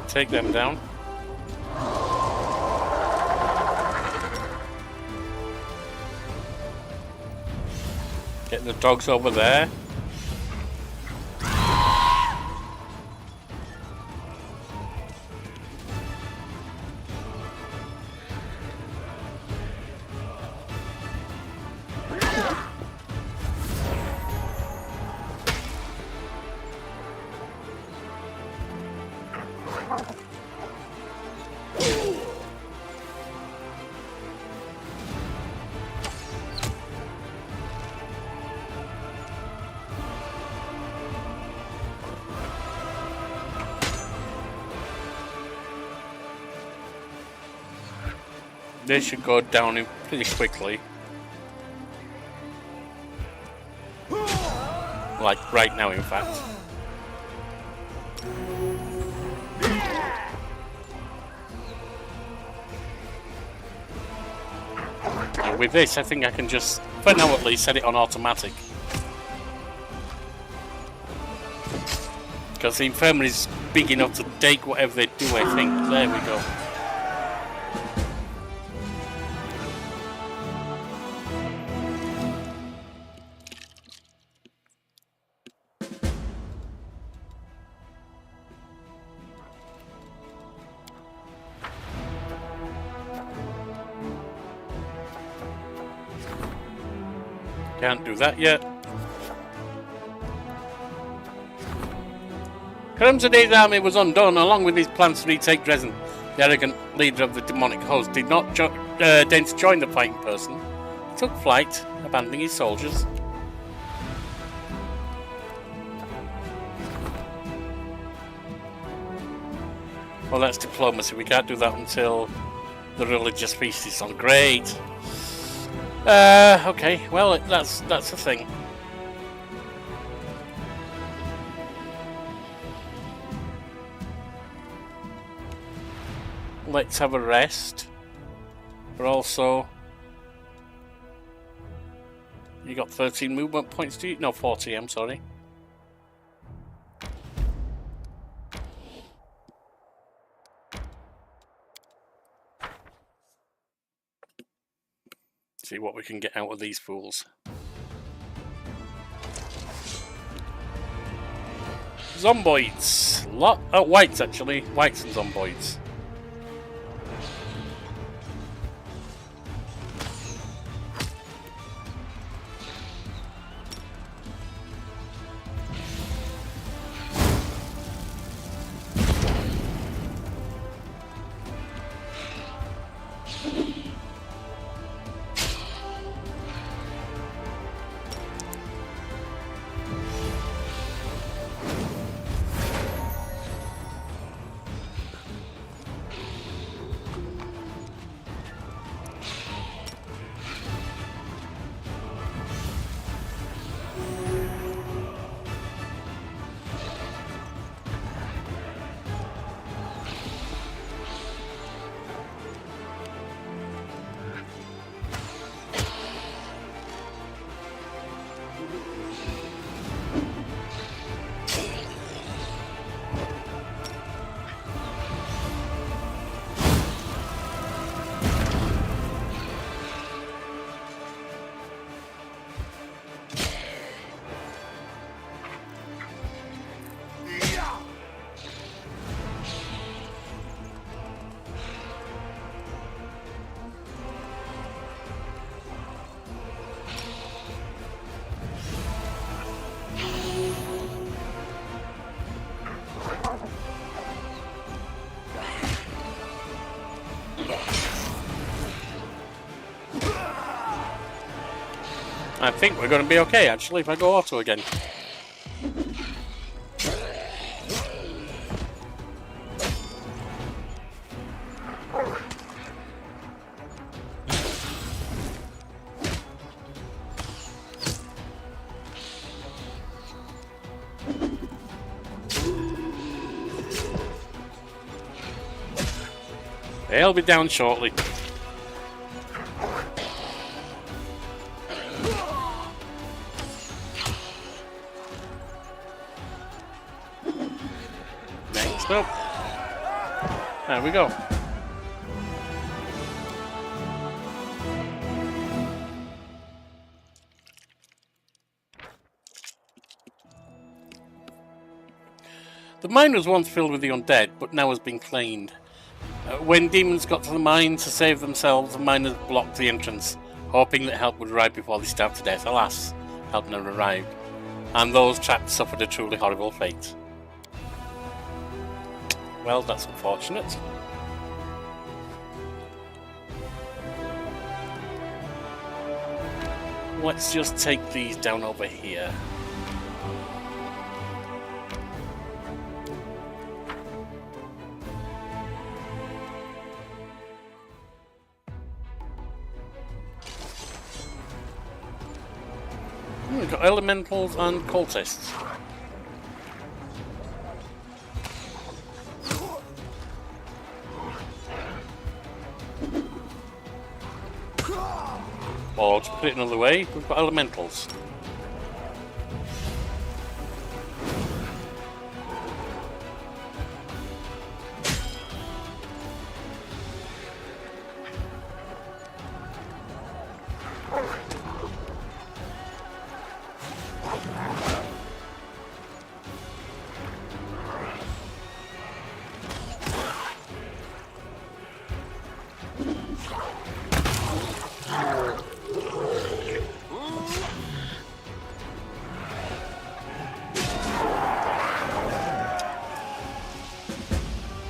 Take them down. Get the dogs over there. They should go down pretty quickly. Like right now, in fact. And with this, I think I can just, for now at least, set it on automatic. Because the infirmary is big enough to take whatever they do, I think. There we go. Can't do that yet. Crimson's army was undone, along with his plans to retake Dresden. The arrogant leader of the demonic host did not deign to join the fighting person. He took flight, abandoning his soldiers. Well, that's diplomacy. We can't do that until the religious feast is on. Great. Okay, well, that's the thing. Let's have a rest. But also, you got 13 movement points, do you? No, 40, I'm sorry. See what we can get out of these fools. Zomboids. Whites actually. Whites and zomboids. I think we're going to be okay, actually, if I go auto again. They'll be down shortly. Next up. There we go. The mine was once filled with the undead, but now has been cleaned. When demons got to the mine to save themselves, the miners blocked the entrance, hoping that help would arrive before they starved to death. Alas, help never arrived, and those trapped suffered a truly horrible fate. Well, that's unfortunate. Let's just take these down over here. We've got elementals and cultists. Or to put it another way, we've got elementals.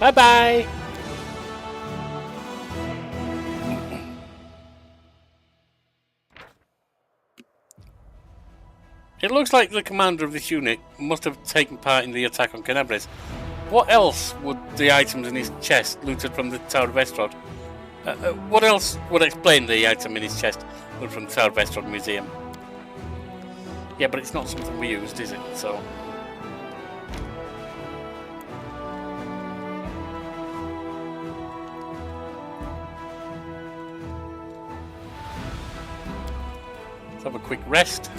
Bye-bye! It looks like the commander of this unit must have taken part in the attack on Canabres. What else would the items in his chest looted from the Tower of Estrod? What else would explain the item in his chest looted from the Tower of Estrod Museum? Yeah, but it's not something we used, is it? So... let's have a quick rest.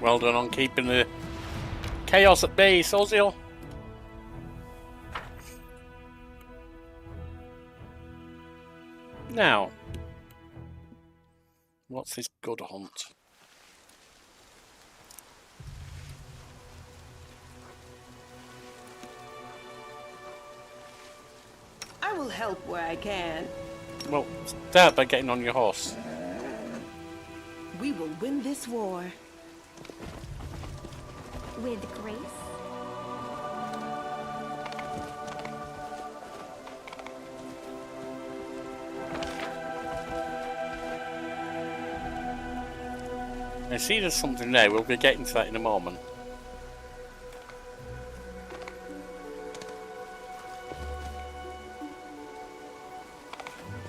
Well done on keeping the chaos at bay, Sozil. Now, what's this good hunt? I will help where I can. Well, start by getting on your horse. We will win this war. With grace? I see there's something there. We'll be getting to that in a moment.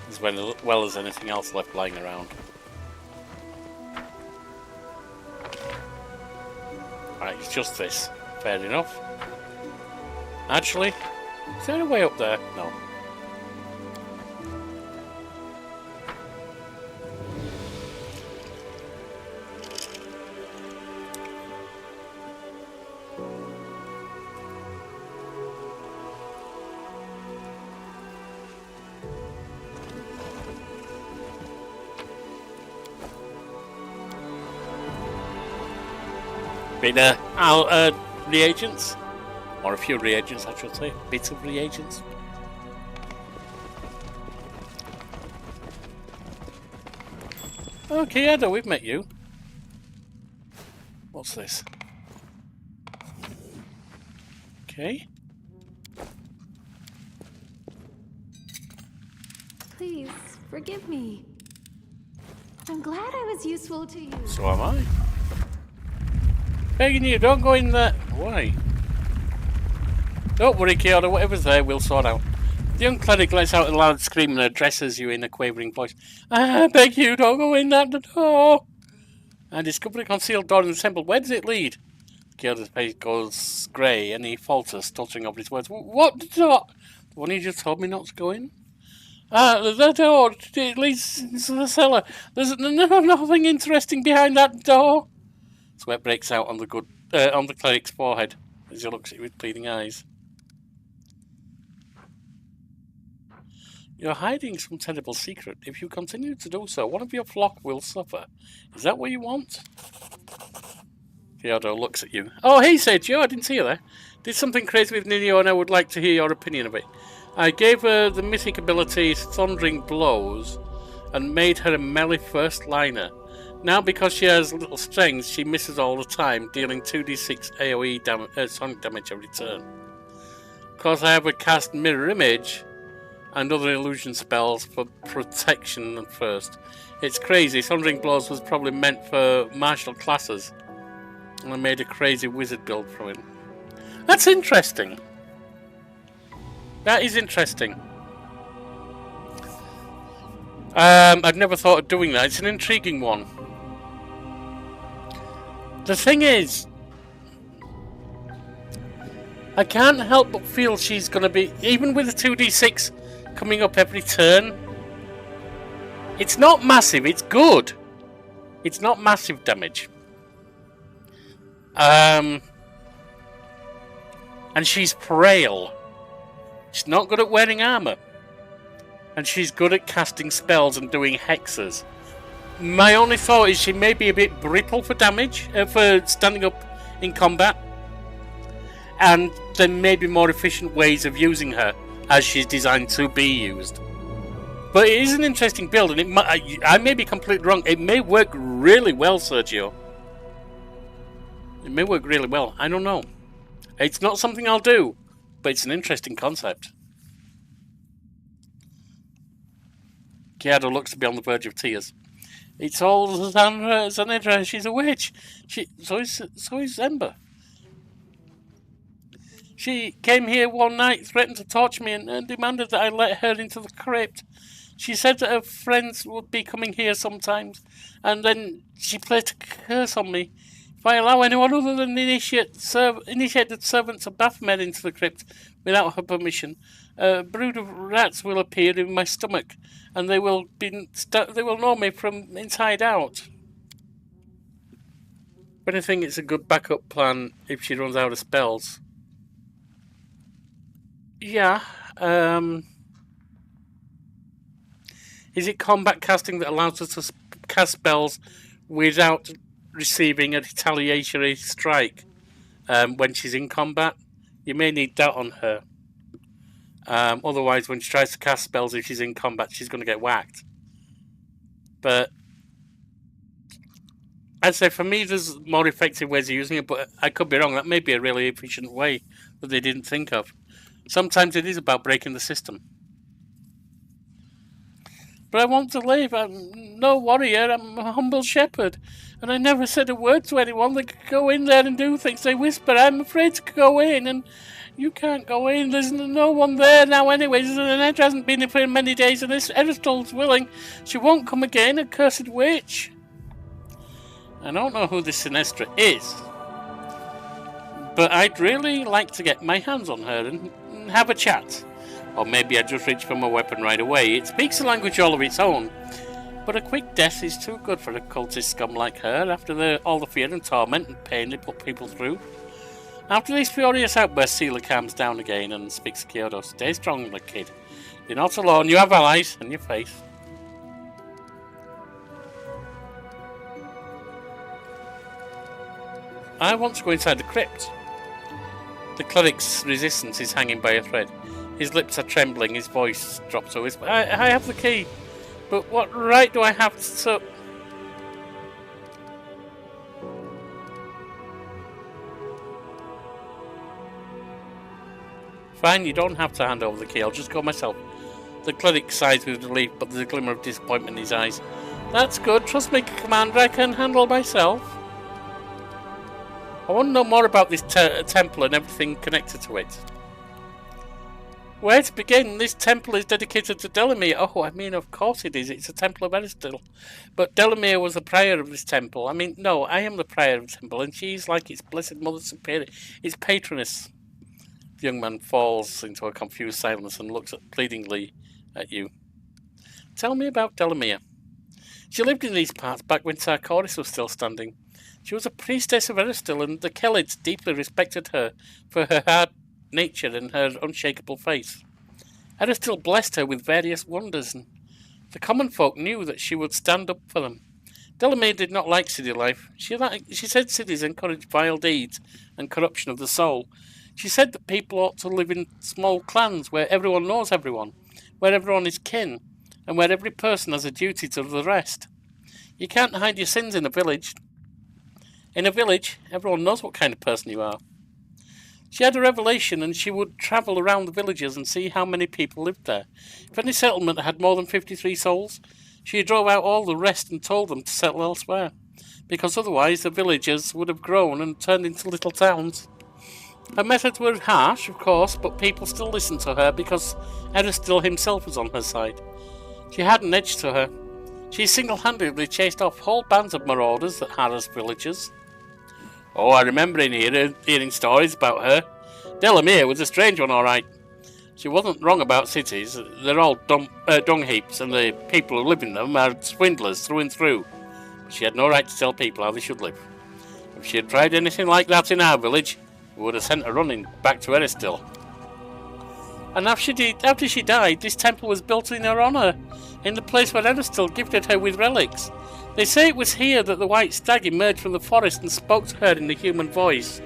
As well as anything else left lying around. Alright, it's just this. Fair enough. Actually, is there a way up there? No. Bit reagents, or a few reagents I should say, bits of reagents. Okay, Ada, we've met you. What's this? Okay. Please, forgive me. I'm glad I was useful to you. So am I. Begging you, don't go in there. Why? Don't worry, Kyoto, whatever's there, we'll sort out. The young cleric lets out a loud scream and addresses you in a quavering voice. I beg you, don't go in that door. I discovered a concealed door in the temple. Where does it lead? Kyoto's face goes grey and he falters, stuttering over his words. What door? The one you just told me not to go in? The door, it leads into the cellar. There's nothing interesting behind that door. Sweat breaks out on the cleric's forehead as he looks at you with pleading eyes. You're hiding some terrible secret. If you continue to do so, one of your flock will suffer. Is that what you want? Theodore looks at you. Oh, hey, Sergio, I didn't see you there. Did something crazy with Nino and I would like to hear your opinion of it. I gave her the mythic ability Thundering Blows and made her a melee first liner. Now, because she has little strength, she misses all the time, dealing 2d6 AoE sonic damage every turn. Of course, I have a cast Mirror Image and other illusion spells for protection at first. It's crazy. Thundering Blows was probably meant for martial classes, and I made a crazy wizard build from it. That's interesting. That is interesting. I've never thought of doing that. It's an intriguing one. The thing is, I can't help but feel she's going to be, even with the 2d6 coming up every turn, it's not massive, it's good. It's not massive damage. And she's frail. She's not good at wearing armor. And she's good at casting spells and doing hexes. My only thought is she may be a bit brittle for damage, for standing up in combat. And there may be more efficient ways of using her, as she's designed to be used. But it is an interesting build, and I may be completely wrong. It may work really well, Sergio. It may work really well. I don't know. It's not something I'll do, but it's an interesting concept. Kiara looks to be on the verge of tears. It's all Thalindra. She's a witch. So is Ember. She came here one night, threatened to torture me, and demanded that I let her into the crypt. She said that her friends would be coming here sometimes, and then she played a curse on me. If I allow anyone other than the initiated servants of Baphomet into the crypt without her permission, a brood of rats will appear in my stomach, and they will know me from inside out. But I think it's a good backup plan if she runs out of spells. Yeah. Is it combat casting that allows us to cast spells without receiving a retaliatory strike when she's in combat? You may need that on her. Otherwise, when she tries to cast spells, if she's in combat, she's going to get whacked. But I'd say for me, there's more effective ways of using it, but I could be wrong. That may be a really efficient way that they didn't think of. Sometimes it is about breaking the system. But I want to live. I'm no warrior. I'm a humble shepherd. And I never said a word to anyone. They could go in there and do things. They whisper, I'm afraid to go in. And you can't go in. There's no one there now anyways. And Edra hasn't been here for many days. And this Eristol's willing. She won't come again, a cursed witch. I don't know who this Sinestra is. But I'd really like to get my hands on her and have a chat. Or maybe I just reach for my weapon right away. It speaks a language all of its own. But a quick death is too good for a cultist scum like her after all the fear and torment and pain they put people through. After these furious outbursts, Seela calms down again and speaks to Kyoto. Stay strong, little kid. You're not alone. You have allies in your face. I want to go inside the crypt. The cleric's resistance is hanging by a thread. His lips are trembling, his voice drops to a whisper. I have the key, but what right do I have to... Fine, you don't have to hand over the key. I'll just go myself. The cleric sighs with relief, but there's a glimmer of disappointment in his eyes. That's good. Trust me, Commander. I can handle myself. I want to know more about this temple and everything connected to it. Where to begin? This temple is dedicated to Delamere. Oh, I mean, of course it is. It's a temple of Aristil. But Delamere was the prior of this temple. I mean, no, I am the prior of the temple, and she's like its blessed mother superior, its patroness. The young man falls into a confused silence and looks pleadingly at you. Tell me about Delamere. She lived in these parts back when Sarkoris was still standing. She was a priestess of Aristil, and the Khelids deeply respected her for her hard nature and her unshakable faith. Aristil blessed her with various wonders, and the common folk knew that she would stand up for them. Delamere did not like city life. She said cities encourage vile deeds and corruption of the soul. She said that people ought to live in small clans where everyone knows everyone, where everyone is kin, and where every person has a duty to the rest. You can't hide your sins in a village. In a village, everyone knows what kind of person you are. She had a revelation, and she would travel around the villages and see how many people lived there. If any settlement had more than 53 souls, she drove out all the rest and told them to settle elsewhere, because otherwise the villages would have grown and turned into little towns. Her methods were harsh, of course, but people still listened to her because Aristil himself was on her side. She had an edge to her. She single-handedly chased off whole bands of marauders that harassed villagers. Oh, I remember hearing stories about her. Delamere was a strange one, all right. She wasn't wrong about cities. They're all dung heaps, and the people who live in them are swindlers through and through. But she had no right to tell people how they should live. If she had tried anything like that in our village, we would have sent her running back to Aristil. And after she died, this temple was built in her honour, in the place where Aristil gifted her with relics. They say it was here that the white stag emerged from the forest and spoke to her in the human voice,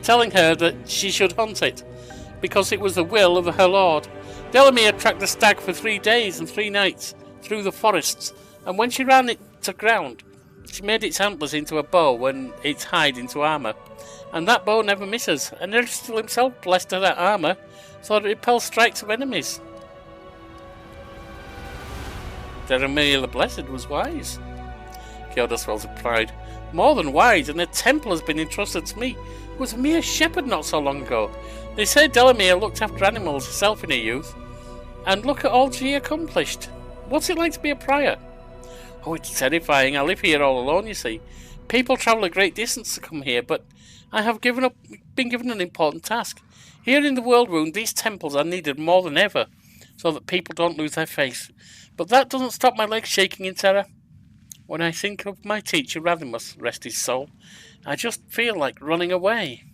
telling her that she should hunt it, because it was the will of her lord. Delamere tracked the stag for 3 days and 3 nights through the forests, and when she ran it to ground, she made its antlers into a bow and its hide into armour. And that bow never misses, and Aristil himself blessed her that armour so that it repels strikes of enemies. Delamere the Blessed was wise. Kyoda swells with pride. More than wise, and the temple has been entrusted to me. It was a mere shepherd not so long ago. They say Delamere looked after animals herself in her youth, and look at all she accomplished. What's it like to be a prior? Oh, it's terrifying. I live here all alone, you see. People travel a great distance to come here, but I have been given an important task. Here in the World Wound, these temples are needed more than ever, so that people don't lose their faith. But that doesn't stop my legs shaking in terror. When I think of my teacher, Rathimus, rest his soul, I just feel like running away.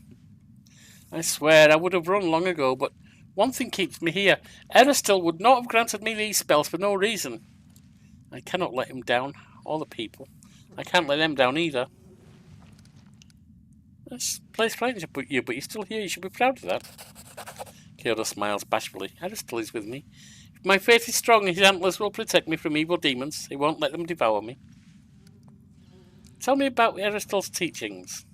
I swear I would have run long ago, but one thing keeps me here. Aristil would not have granted me these spells for no reason. I cannot let him down, or the people. I can't let them down either. This place frightens you, but you're still here. You should be proud of that. Kyoda smiles bashfully. Aristil is with me. If my faith is strong, his antlers will protect me from evil demons. He won't let them devour me. Tell me about Aristil's teachings.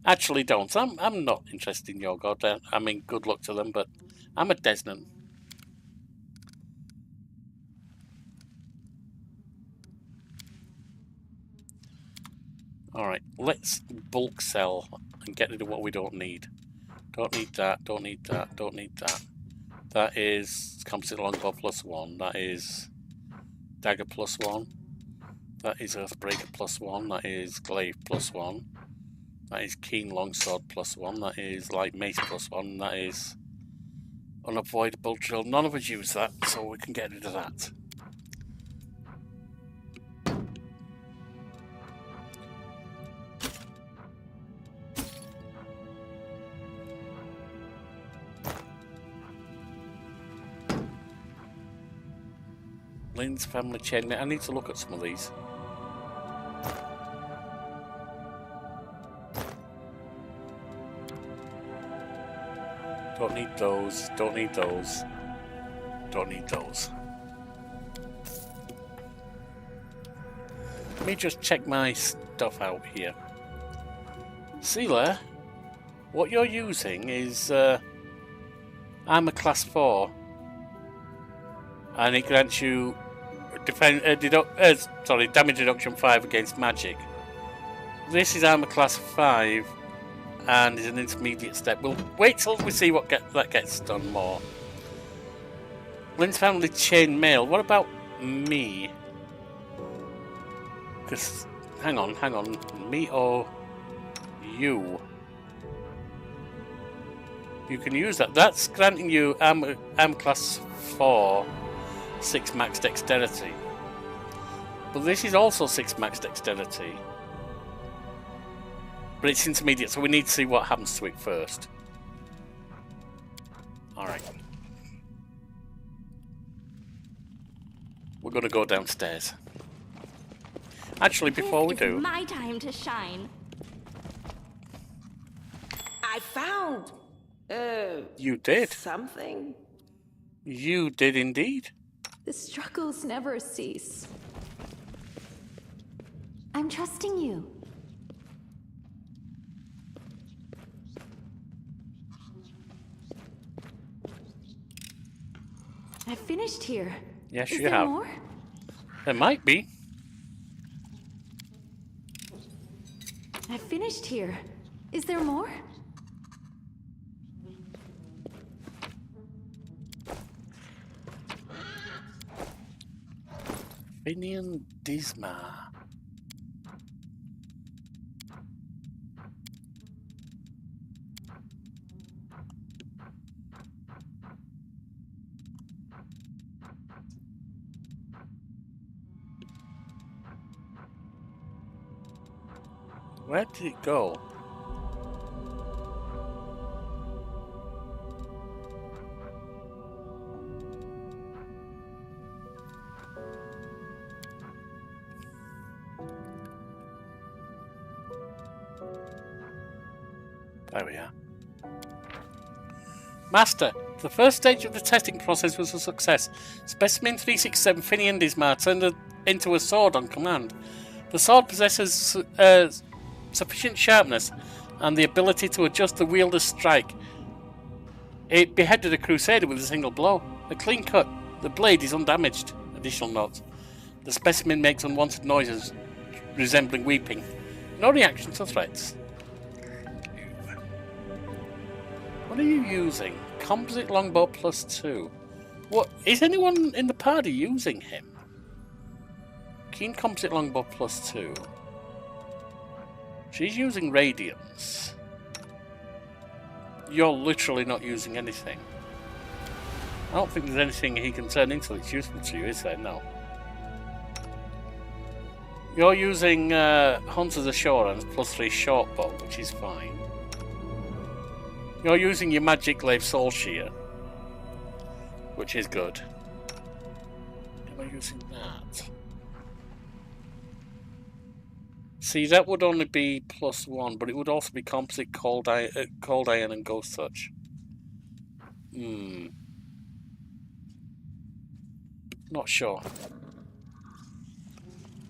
Actually, don't. I'm not interested in your god. I mean, good luck to them, but I'm a Desnan. Alright, let's bulk sell and get rid of what we don't need. Don't need that, don't need that, don't need that. That is composite longbow +1. That is dagger +1. That is earthbreaker +1. That is glaive +1. That is keen longsword +1. That is light mace +1. That is unavoidable drill. None of us use that, so we can get rid of that. Lynn's family chain. I need to look at some of these. Don't need those. Don't need those. Don't need those. Let me just check my stuff out here. Sealer, what you're using is Armor class 4. And it grants you damage reduction 5 against magic. This is armor class 5 and is an intermediate step. We'll wait till we see what that gets done more. Lynn's family chain mail. What about me? Because hang on. Me or you? You can use that. That's granting you armor class 4, 6 max dexterity. But this is also 6 max dexterity. But it's intermediate, so we need to see what happens to it first. Alright. We're going to go downstairs. Actually, before we do... my time to shine. I found... You did. something. You did indeed. The struggles never cease. I'm trusting you. I've finished here. Yes, Is you there have. more? There might be. I've finished here. Is there more? Finian Disma. Where did it go? There we are. Master, the first stage of the testing process was a success. Specimen 367 Finian Dismar turned into a sword on command. The sword possesses sufficient sharpness and the ability to adjust the wielder's strike. It beheaded a crusader with a single blow. A clean cut. The blade is undamaged. Additional note. The specimen makes unwanted noises resembling weeping. No reaction to threats. What are you using? Composite longbow +2. What? Is anyone in the party using him? Keen composite longbow +2. She's using radiance. You're literally not using anything. I don't think there's anything he can turn into that's useful to you, is there? No. You're using Hunter's Assurance +3 short bow, which is fine. You're using your Magic Glaive Soul Shear, which is good. Am I using that? See, that would only be +1, but it would also be composite cold iron and ghost touch. Not sure.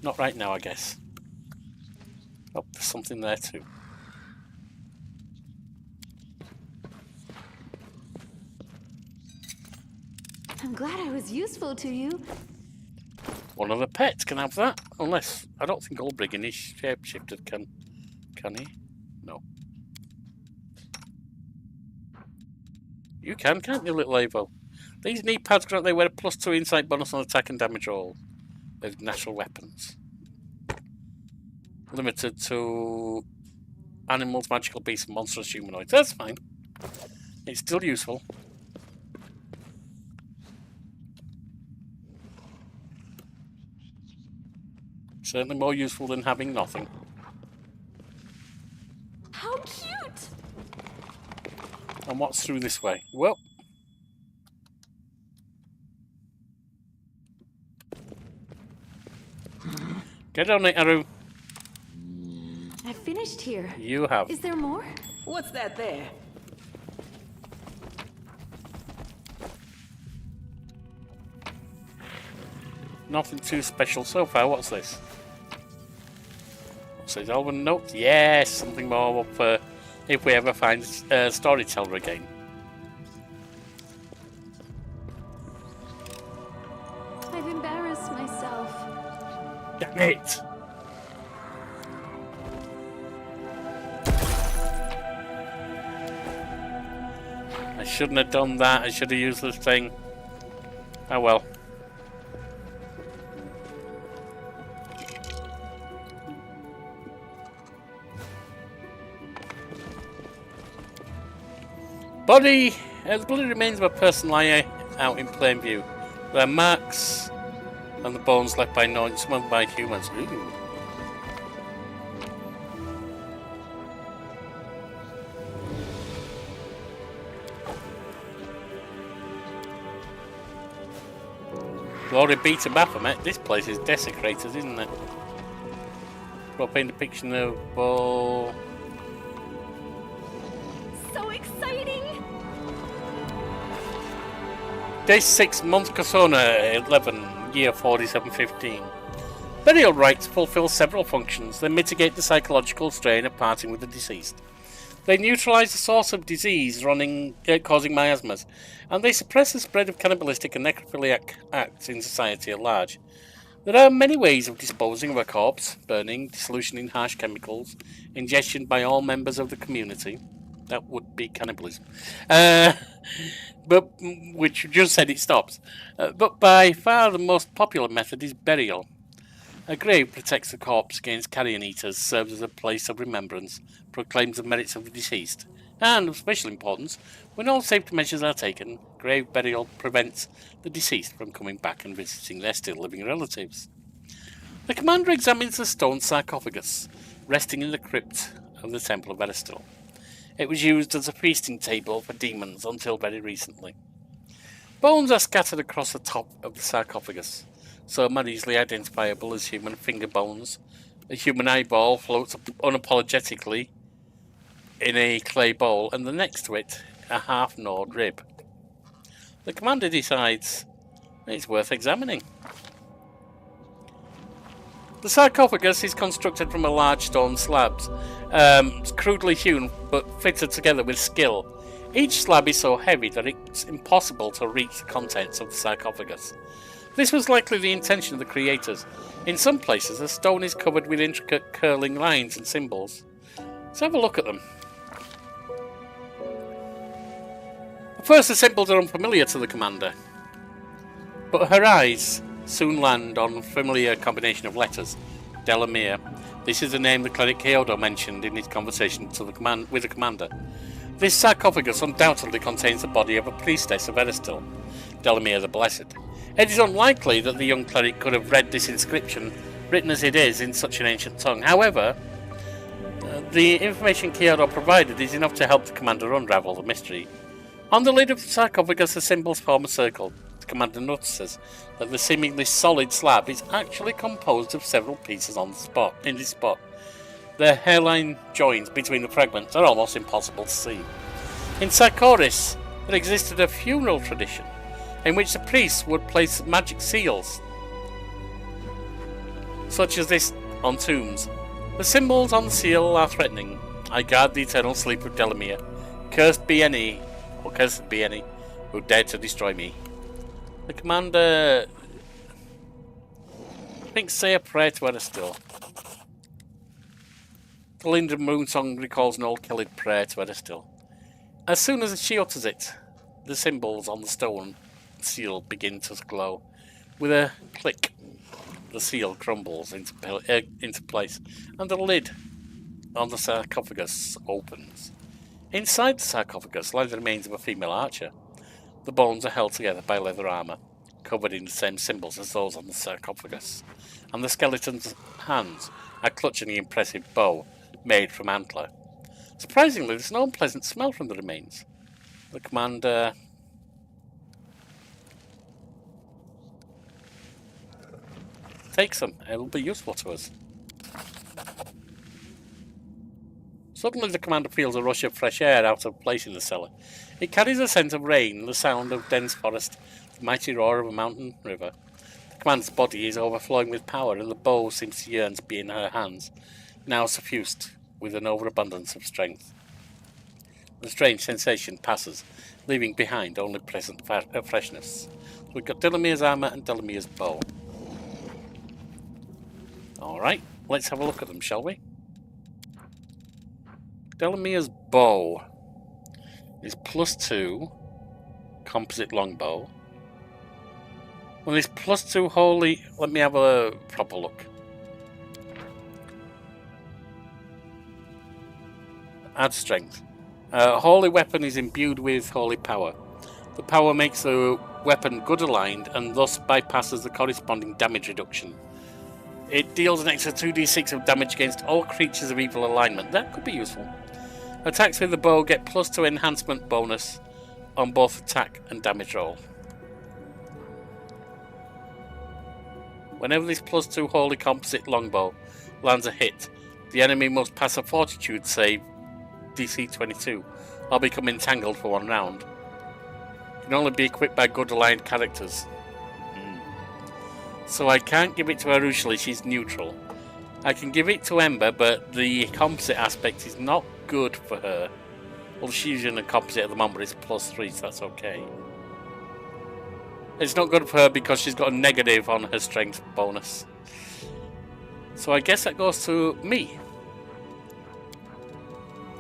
Not right now, I guess. Oh, there's something there too. I'm glad I was useful to you. One of the pets can have that, unless I don't think Ulbriggen is shapeshifted. Can he? No. You can, can't you, little Avo? These knee pads grant they wear a +2 insight bonus on attack and damage roll with natural weapons. Limited to animals, magical beasts, and monstrous humanoids. That's fine. It's still useful. Certainly more useful than having nothing. How cute! And what's through this way? Well. Get on it, Aru. I've finished here. You have. Is there more? What's that there? Nothing too special so far. What's this? What's this? Elven notes? Yes, something more up if we ever find Storyteller again. Damn it! I shouldn't have done that. I should have used this thing. Oh well. Body! The bloody remains of a person lie out in plain view. There are marks on the bones left by no, some of them by humans. Ooh. Glory be to Baphomet. This place is desecrated, isn't it? Propane depiction of bowl. So exciting! Day 6, month Kasona, 11, year 4715. Burial rites fulfill several functions. They mitigate the psychological strain of parting with the deceased. They neutralize the source of disease causing miasmas, and they suppress the spread of cannibalistic and necrophiliac acts in society at large. There are many ways of disposing of a corpse: burning, dissolution in harsh chemicals, ingestion by all members of the community. That would be cannibalism. But which just said it stops. But by far the most popular method is burial. A grave protects the corpse against carrion eaters, serves as a place of remembrance, proclaims the merits of the deceased, and, of special importance, when all safety measures are taken, grave burial prevents the deceased from coming back and visiting their still living relatives. The commander examines the stone sarcophagus, resting in the crypt of the Temple of Eristil. It was used as a feasting table for demons until very recently. Bones are scattered across the top of the sarcophagus. Some are easily identifiable as human finger bones. A human eyeball floats unapologetically in a clay bowl, and the next to it, a half-gnawed rib. The commander decides it's worth examining. The sarcophagus is constructed from a large stone slabs, crudely hewn but fitted together with skill. Each slab is so heavy that it's impossible to reach the contents of the sarcophagus. This was likely the intention of the creators. In some places, the stone is covered with intricate curling lines and symbols. Let's have a look at them. At first, the symbols are unfamiliar to the commander, but her eyes soon land on a familiar combination of letters. Delamere. This is the name the cleric Kyodo mentioned in his conversation with the commander. This sarcophagus undoubtedly contains the body of a priestess of Eristil, Delamere the Blessed. It is unlikely that the young cleric could have read this inscription, written as it is in such an ancient tongue. However, the information Kyodo provided is enough to help the commander unravel the mystery. On the lid of the sarcophagus, the symbols form a circle. The commander notices that the seemingly solid slab is actually composed of several pieces in this spot. The hairline joins between the fragments are almost impossible to see. In Sarkoris, there existed a funeral tradition in which the priests would place magic seals, such as this, on tombs. The symbols on the seal are threatening. I guard the eternal sleep of Delamere. Cursed be any who dared to destroy me. The commander thinks say a prayer to Eristil. Thalindra Moonsong recalls an old Kellid prayer to Eristil. As soon as she utters it, the symbols on the stone seal begin to glow. With a click, the seal crumbles into place, and the lid on the sarcophagus opens. Inside the sarcophagus lie the remains of a female archer. The bones are held together by leather armour, covered in the same symbols as those on the sarcophagus, and the skeleton's hands are clutching the impressive bow made from antler. Surprisingly, there's no unpleasant smell from the remains. The commander takes them. It'll be useful to us. Suddenly the commander feels a rush of fresh air out of place in the cellar. It carries a scent of rain, the sound of dense forest, the mighty roar of a mountain river. The commander's body is overflowing with power, and the bow seems to yearn to be in her hands, now suffused with an overabundance of strength. The strange sensation passes, leaving behind only present freshness. So we've got Delamere's armour and Delamere's bow. Alright, let's have a look at them, shall we? Delamia's bow is +2 composite longbow. Well, it's +2 holy. Let me have a proper look. Add strength. Holy weapon is imbued with holy power. The power makes the weapon good aligned and thus bypasses the corresponding damage reduction. It deals an extra 2d6 of damage against all creatures of evil alignment. That could be useful. Attacks with the bow get +2 enhancement bonus on both attack and damage roll. Whenever this +2 holy composite longbow lands a hit, the enemy must pass a fortitude save DC 22 or become entangled for 1 round. It can only be equipped by good aligned characters. So I can't give it to Arueshalae, she's neutral. I can give it to Ember, but the composite aspect is not good for her. Well, she's using a composite at the moment, but it's +3, so that's okay. It's not good for her because she's got a negative on her strength bonus. So I guess that goes to me.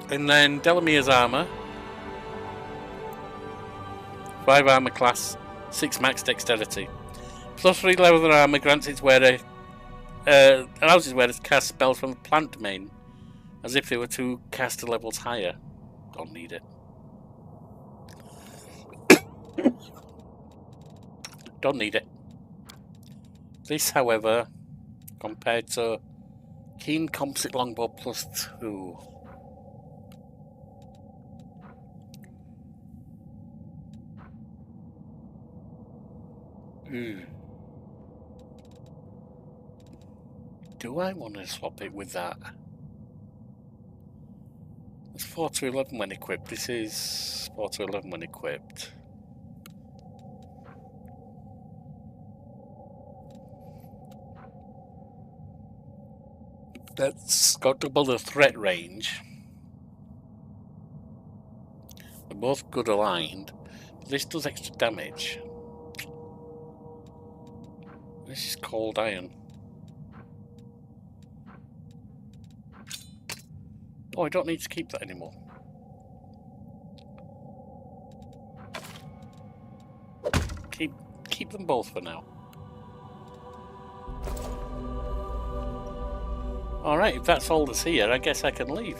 And then Delamia's armor. 5 armor class, 6 max dexterity. +3 level of armor grants its wearer, allows its wearer to cast spells from the plant domain, as if they were 2 caster levels higher. Don't need it. Don't need it. This, however, compared to keen composite longbow +2. Do I want to swap it with that? It's 4 to 11 when equipped. This is 4 to 11 when equipped. That's got double the threat range. They're both good aligned. This does extra damage. This is cold iron. Oh, I don't need to keep that anymore. Keep them both for now. Alright, if that's all that's here, I guess I can leave.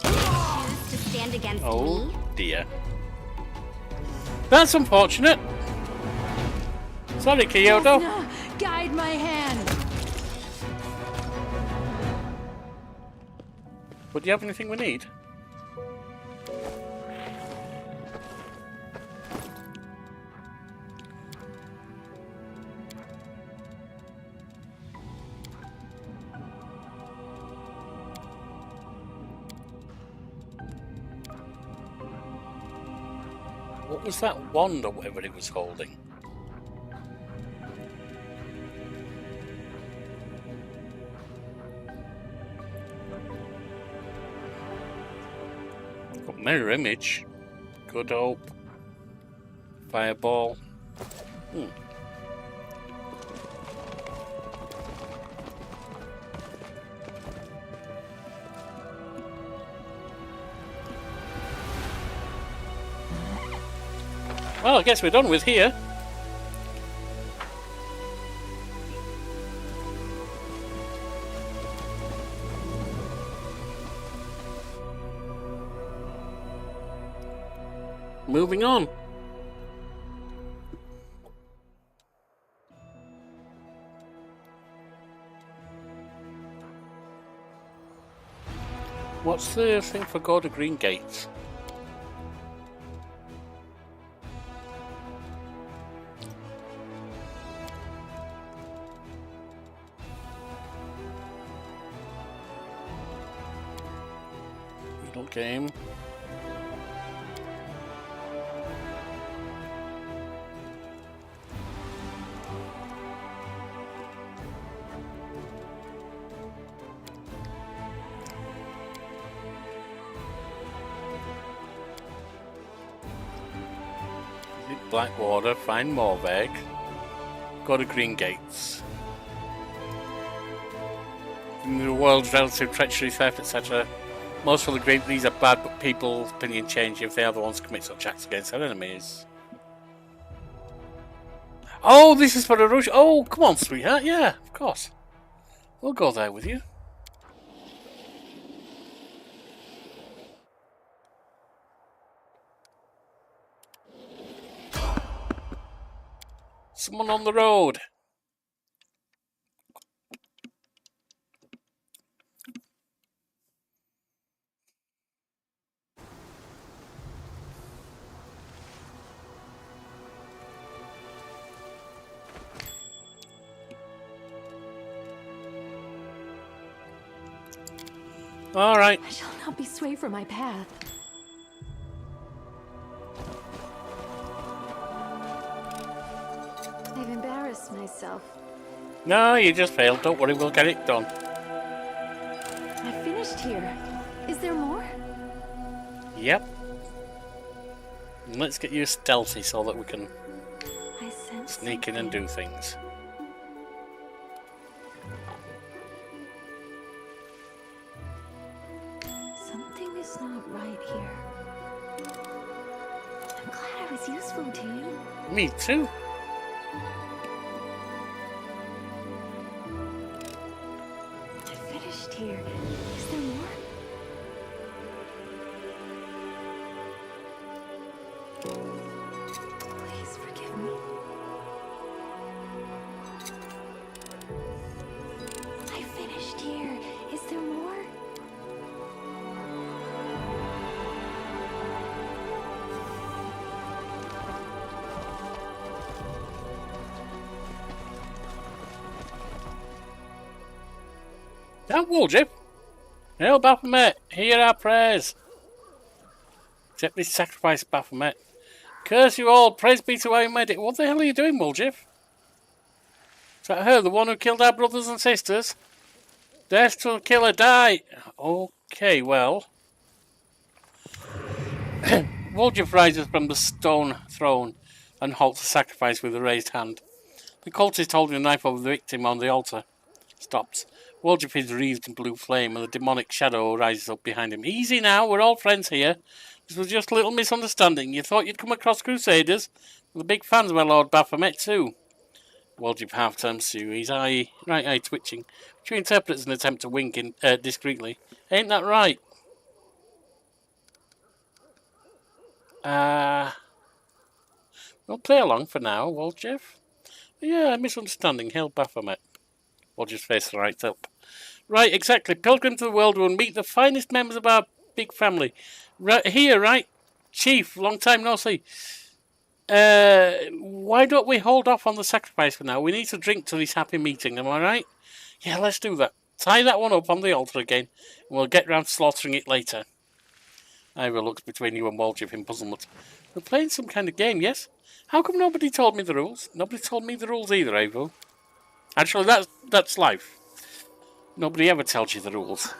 Choose to stand against me? Dear. That's unfortunate. Sorry, Kyoto. Guide my hand. But do you have anything we need? What was that wand or whatever he was holding? Got mirror image. Good hope. Fireball. Well, I guess we're done with here. Moving on. What's the thing for go to Greengates? Middle game. Blackwater, find Morveg, go to Greengates. In the world's relative treachery, theft, etc. Most will agree that these are bad, but people's opinion change if they are the ones to commit such acts against their enemies. Oh, this is for Arueshalae. Oh, come on, sweetheart. Yeah, of course. We'll go there with you. Someone on the road. All right. I shall not be swayed from my path. I've embarrassed myself. No, you just failed. Don't worry, we'll get it done. I finished here. Is there more? Yep. And let's get you stealthy so that we can I sense sneak in and do things. Something is not right here. I'm glad I was useful to you. Me too. I finished here. Is there more? Please forgive me. I finished here. Is there more? That Woljip. Hail Baphomet, hear our prayers. Accept this sacrifice, Baphomet. Curse you all, praise be to our medic. What the hell are you doing, Woljip? Is that her, the one who killed our brothers and sisters? Death to the killer, die! Okay, well. Woljip rises from the stone throne and halts the sacrifice with a raised hand. The cultist holding a knife over the victim on the altar stops. Woljip is wreathed in blue flame and the demonic shadow rises up behind him. Easy now, we're all friends here. This was just a little misunderstanding. You thought you'd come across Crusaders? Well, the big fans of my Lord Baphomet too. Woljip half turns to you, his right eye twitching, which you interpret as an attempt to wink in, discreetly. Ain't that right? We'll play along for now, Woljip. Yeah, misunderstanding. Hail Baphomet. Woljip's face lights up. Right, exactly. Pilgrim to the world will meet the finest members of our big family. Right here, right? Chief, long time no see. Why don't we hold off on the sacrifice for now? We need to drink to this happy meeting, am I right? Yeah, let's do that. Tie that one up on the altar again, and we'll get round to slaughtering it later. Ivor looks between you and Woljip in puzzlement. We're playing some kind of game, yes? How come nobody told me the rules? Nobody told me the rules either, Ivor. Actually, that's life. Nobody ever tells you the rules.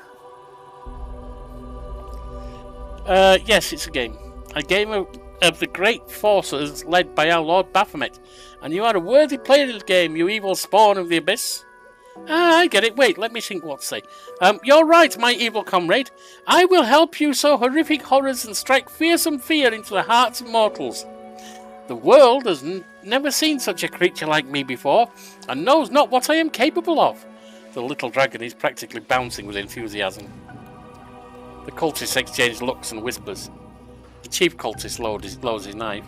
Yes, it's a game. A game of the great forces led by our Lord Baphomet. And you are a worthy player in the game, you evil spawn of the abyss. I get it. Wait, let me think what to say. You're right, my evil comrade. I will help you sow horrific horrors and strike fearsome fear into the hearts of mortals. The world has never seen such a creature like me before, and knows not what I am capable of. The little dragon is practically bouncing with enthusiasm. The cultists exchange looks and whispers. The chief cultist lowers his knife.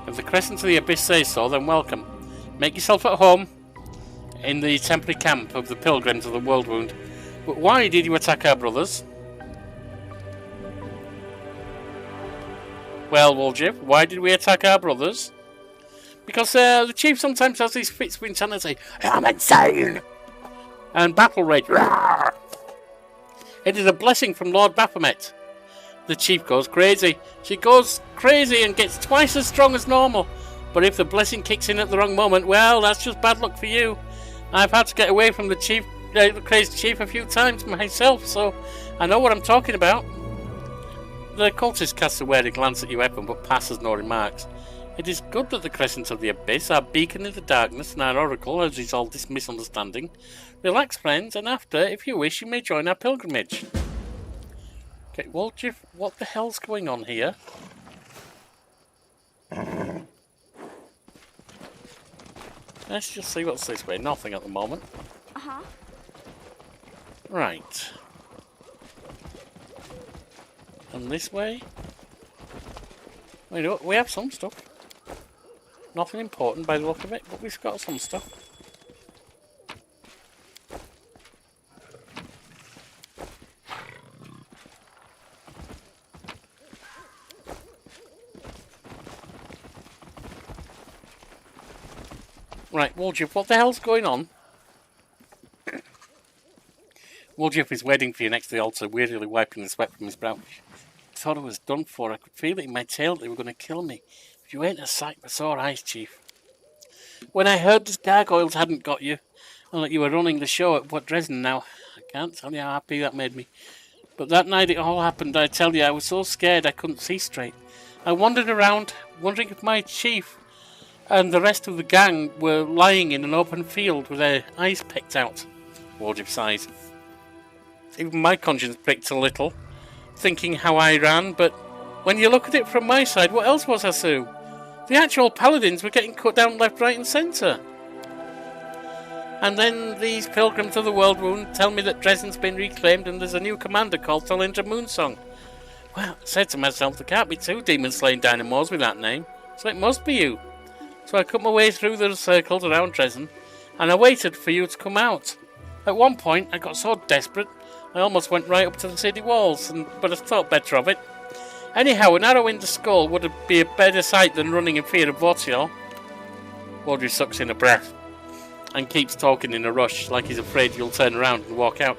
If the crescent of the abyss says so, then welcome. Make yourself at home in the temporary camp of the pilgrims of the world wound. But why did you attack our brothers? Well, Woljip, why did we attack our brothers? Because the chief sometimes has these fits of insanity. I'm insane! And battle rage. Rawr! It is a blessing from Lord Baphomet. The chief goes crazy. She goes crazy and gets twice as strong as normal. But if the blessing kicks in at the wrong moment, well, that's just bad luck for you. I've had to get away from the chief, the crazy chief a few times myself, so I know what I'm talking about. The cultist casts a wary glance at your weapon, but passes no remarks. It is good that the crescent of the abyss, our beacon in the darkness, and our oracle has resolved this misunderstanding. Relax, friends, and after, if you wish, you may join our pilgrimage. Okay, Woljif, what the hell's going on here? Let's just see what's this way. Nothing at the moment. Uh-huh. Right. And this way? We have some stuff. Nothing important by the look of it, but we've got some stuff. Right, Woljif, what the hell's going on? Woljif is waiting for you next to the altar, wearily wiping the sweat from his brow. I thought I was done for. I could feel it in my tail that they were going to kill me. If you ain't a sight for sore eyes, Chief. When I heard the gargoyles hadn't got you, and that you were running the show at What Dresden now, I can't tell you how happy that made me. But that night it all happened, I tell you, I was so scared I couldn't see straight. I wandered around, wondering if my chief and the rest of the gang were lying in an open field with their eyes picked out. Woljif sighs. Even my conscience pricked a little, thinking how I ran, but when you look at it from my side, what else was Hasu? The actual paladins were getting cut down left, right and centre. And then these pilgrims of the world wound tell me that Dresden's been reclaimed and there's a new commander called Thalindra Moonsong. Well, I said to myself, there can't be two demon-slaying dynamos with that name, so it must be you. So I cut my way through the circles around Dresden, and I waited for you to come out. At one point, I got so desperate, I almost went right up to the city walls, but I thought better of it. Anyhow, an arrow in the skull would be a better sight than running in fear of Vortiol. Woljif sucks in a breath, and keeps talking in a rush, like he's afraid you'll turn around and walk out.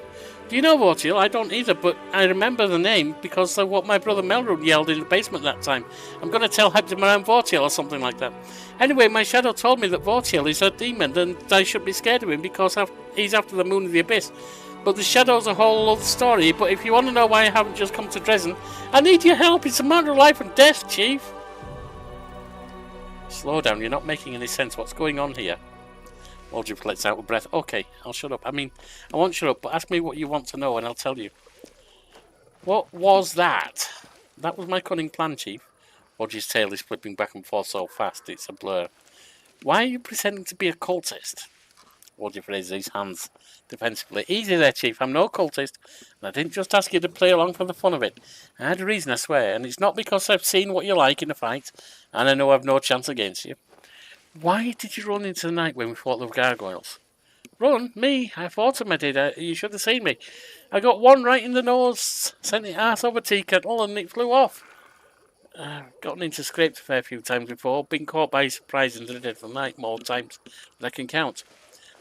Do you know Vortiol? I don't either, but I remember the name because of what my brother Melrud yelled in the basement that time. I'm going to tell Hector around Vortiol or something like that. Anyway, my shadow told me that Vortiol is a demon and I should be scared of him because he's after the moon of the abyss. But the shadow's a whole other story, but if you want to know why I haven't just come to Dresden, I need your help. It's a matter of life and death, Chief. Slow down, you're not making any sense. What's going on here? Woljif lets out a breath. Okay, I'll shut up. I mean, I won't shut up, but ask me what you want to know and I'll tell you. What was that? That was my cunning plan, Chief. Woljif's tail is flipping back and forth so fast it's a blur. Why are you pretending to be a cultist? Woljif raises his hands defensively. Easy there, Chief. I'm no cultist, and I didn't just ask you to play along for the fun of it. I had a reason, I swear, and it's not because I've seen what you like in a fight, and I know I've no chance against you. Why did you run into the night when we fought the gargoyles? Run? Me? I fought him, I did. You should have seen me. I got one right in the nose, sent it arse over tea kettle, and it flew off. Gotten into scrapes a fair few times before, been caught by surprise in the dead of the night more times than I can count.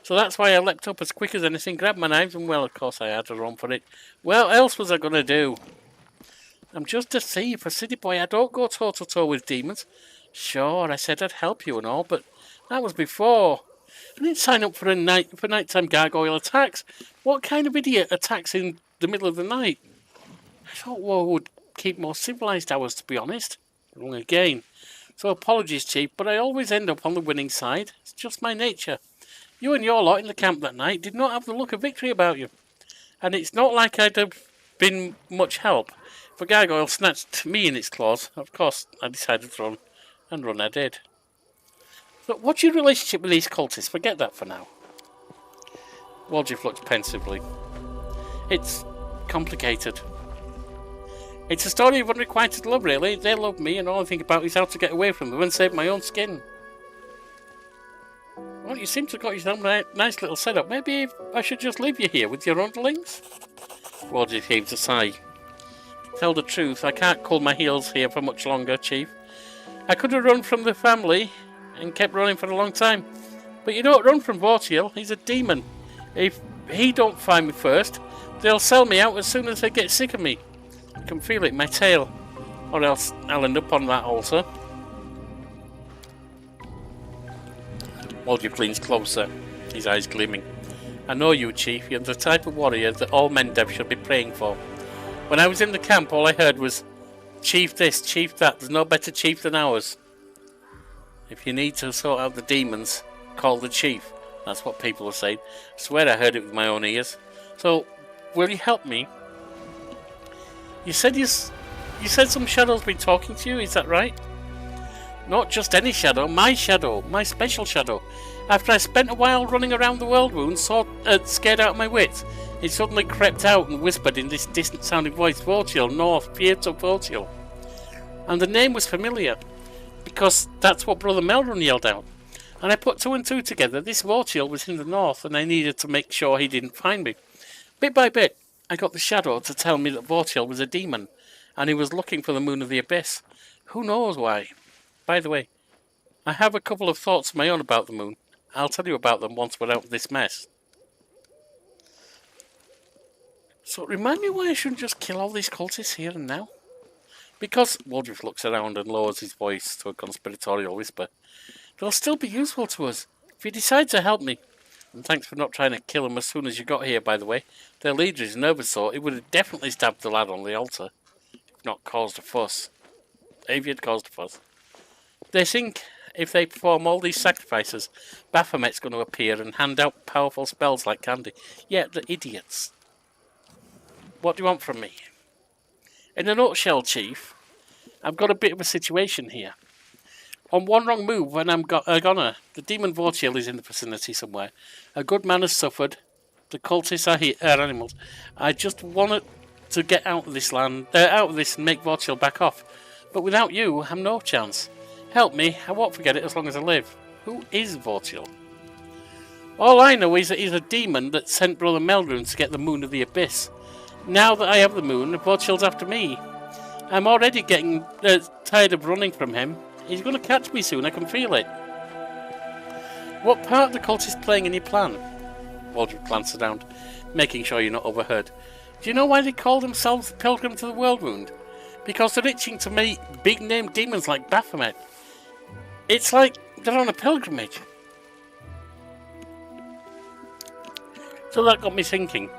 So that's why I leapt up as quick as anything, grabbed my knives, and well, of course I had to run for it. Well, else was I going to do? I'm just a thief, a city boy. I don't go toe-to-toe with demons. Sure, I said I'd help you and all, but that was before. I didn't sign up for nighttime gargoyle attacks. What kind of idiot attacks in the middle of the night? I thought war would keep more civilized hours, to be honest. Wrong again. So apologies, Chief, but I always end up on the winning side. It's just my nature. You and your lot in the camp that night did not have the look of victory about you. And it's not like I'd have been much help. If a gargoyle snatched me in its claws, of course I decided to run. And run I did. But what's your relationship with these cultists? Forget that for now. Woljif looked pensively. It's complicated. It's a story of unrequited love, really. They love me, and all I think about is how to get away from them and save my own skin. Well, you seem to have got yourself a nice little setup. Maybe I should just leave you here with your underlings? Woljif heaved a sigh. Tell the truth, I can't cool my heels here for much longer, Chief. I could have run from the family and kept running for a long time. But you don't run from Vortiol, he's a demon. If he don't find me first, they'll sell me out as soon as they get sick of me. I can feel it in my tail, or else I'll end up on that altar. Woljif leans closer, his eyes gleaming. I know you, Chief. You're the type of warrior that all Mendev should be praying for. When I was in the camp, all I heard was, Chief this, Chief that. There's no better chief than ours. If you need to sort out the demons, call the chief. That's what people are saying. I swear I heard it with my own ears. So, will you help me? You said some shadow's been talking to you, is that right? Not just any shadow, my special shadow. After I spent a while running around the world wound, scared out of my wits, it suddenly crept out and whispered in this distant sounding voice, Vortiel, North, Pietro Vortiel. And the name was familiar, because that's what Brother Melrun yelled out. And I put 2 and 2 together. This Vortiel was in the north, and I needed to make sure he didn't find me. Bit by bit, I got the shadow to tell me that Vortiel was a demon, and he was looking for the moon of the abyss. Who knows why? By the way, I have a couple of thoughts of my own about the moon. I'll tell you about them once we're out of this mess. So remind me why I shouldn't just kill all these cultists here and now? Because, Waldriff looks around and lowers his voice to a conspiratorial whisper, they'll still be useful to us. If you decide to help me, and thanks for not trying to kill them as soon as you got here, by the way. Their leader is nervous, so he would have definitely stabbed the lad on the altar, if not caused a fuss. If he had caused a fuss. They think if they perform all these sacrifices, Baphomet's going to appear and hand out powerful spells like candy. Yeah, the idiots. What do you want from me? In a nutshell, Chief, I've got a bit of a situation here. On one wrong move, and I'm gonna. The demon Vortiel is in the vicinity somewhere. A good man has suffered. The cultists are animals. I just wanted to get out of this land, and make Vortiel back off. But without you, I'm no chance. Help me, I won't forget it as long as I live. Who is Vortiel? All I know is that he's a demon that sent Brother Melrun to get the moon of the abyss. Now that I have the moon, Vortiel's after me. I'm already getting tired of running from him. He's going to catch me soon, I can feel it. What part of the cult is playing in your plan? Waldriff glanced around, making sure you're not overheard. Do you know why they call themselves the Pilgrim to the World Wound? Because they're itching to meet big-name demons like Baphomet. It's like they're on a pilgrimage. So that got me thinking.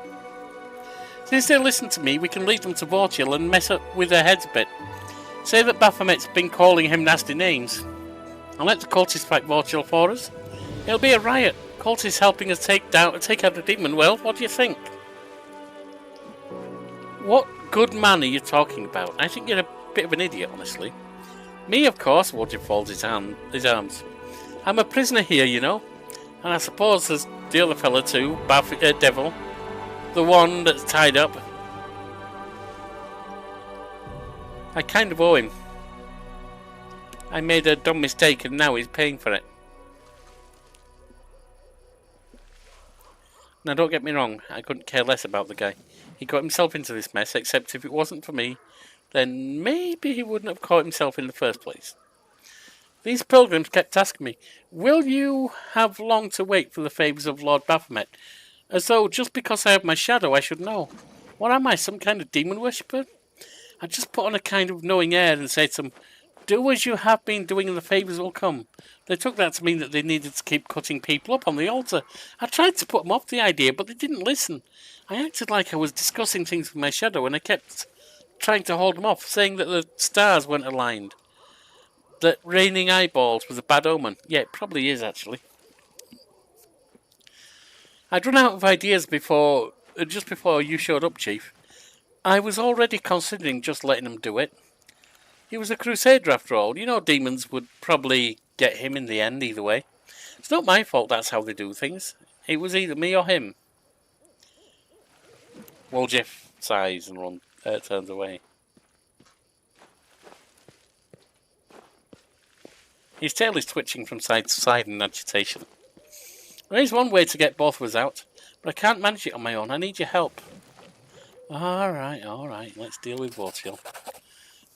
Since they listen to me, we can lead them to Vortiel and mess up with their heads a bit. Say that Baphomet's been calling him nasty names. And let the cultists fight Vortiel for us. It'll be a riot. Cultists helping us take out the demon. Well, what do you think? What good man are you talking about? I think you're a bit of an idiot, honestly. Me, of course, Waldriff folds his arms. I'm a prisoner here, you know. And I suppose there's the other fella too, Devil. The one that's tied up. I kind of owe him. I made a dumb mistake and now he's paying for it. Now don't get me wrong, I couldn't care less about the guy. He got himself into this mess, except if it wasn't for me, then maybe he wouldn't have caught himself in the first place. These pilgrims kept asking me, will you have long to wait for the favours of Lord Baphomet? As though just because I have my shadow I should know. What am I, some kind of demon worshipper? I just put on a kind of knowing air and say to them, do as you have been doing and the favours will come. They took that to mean that they needed to keep cutting people up on the altar. I tried to put them off the idea, but they didn't listen. I acted like I was discussing things with my shadow and I kept trying to hold them off, saying that the stars weren't aligned. That raining eyeballs was a bad omen. Yeah, it probably is, actually. I'd run out of ideas just before you showed up, Chief. I was already considering just letting him do it. He was a crusader after all. You know demons would probably get him in the end either way. It's not my fault that's how they do things. It was either me or him. Waldriff sighs and turns away. His tail is twitching from side to side in agitation. There is one way to get both of us out, but I can't manage it on my own. I need your help. Alright, let's deal with Vortiel.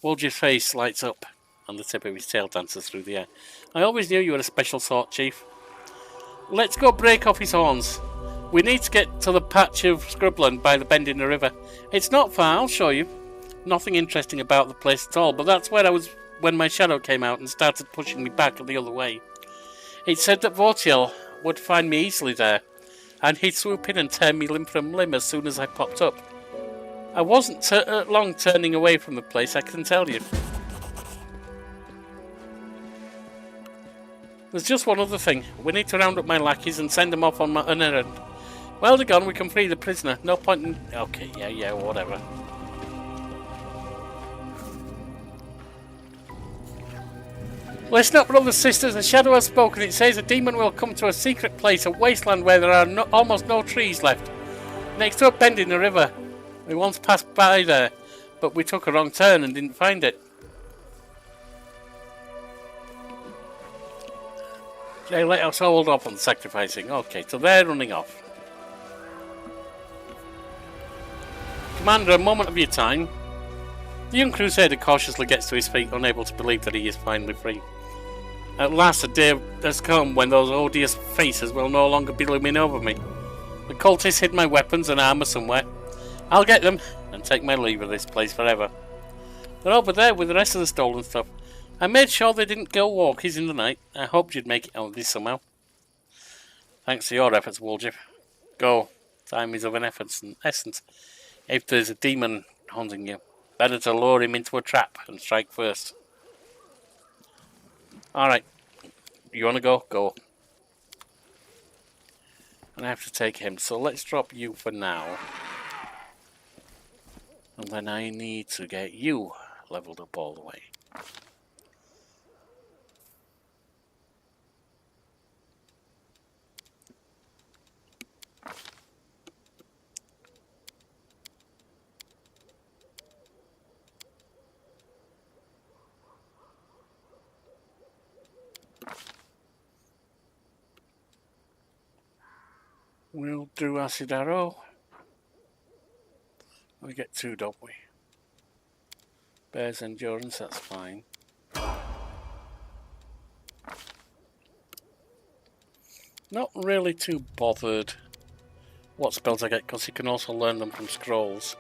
Waldriff's face lights up, and the tip of his tail dances through the air. I always knew you were a special sort, Chief. Let's go break off his horns. We need to get to the patch of scrubland by the bend in the river. It's not far, I'll show you. Nothing interesting about the place at all, but that's where I was when my shadow came out and started pushing me back the other way. It said that Vortiel would find me easily there, and he'd swoop in and tear me limb from limb as soon as I popped up. I wasn't long turning away from the place, I can tell you. There's just one other thing. We need to round up my lackeys and send them off on an errand. While they're gone, we can free the prisoner. No point in... Okay, yeah, whatever. Listen up, brothers, sisters. The shadow has spoken. It says a demon will come to a secret place, a wasteland where there are almost no trees left. Next to a bend in the river. We once passed by there, but we took a wrong turn and didn't find it. They let us hold off on sacrificing. Okay, so they're running off. Commander, a moment of your time. The young crusader cautiously gets to his feet, unable to believe that he is finally free. At last, a day has come when those odious faces will no longer be looming over me. The cultists hid my weapons and armour somewhere. I'll get them and take my leave of this place forever. They're over there with the rest of the stolen stuff. I made sure they didn't go walkies in the night. I hoped you'd make it out of this somehow. Thanks to your efforts, Woljif. Go. Time is of an essence. If there's a demon haunting you, better to lure him into a trap and strike first. Alright. You want to go? Go. And I have to take him, so let's drop you for now. And then I need to get you leveled up all the way. We'll do acid arrow. We get 2, don't we? Bear's endurance, that's fine. Not really too bothered what spells I get, because you can also learn them from scrolls.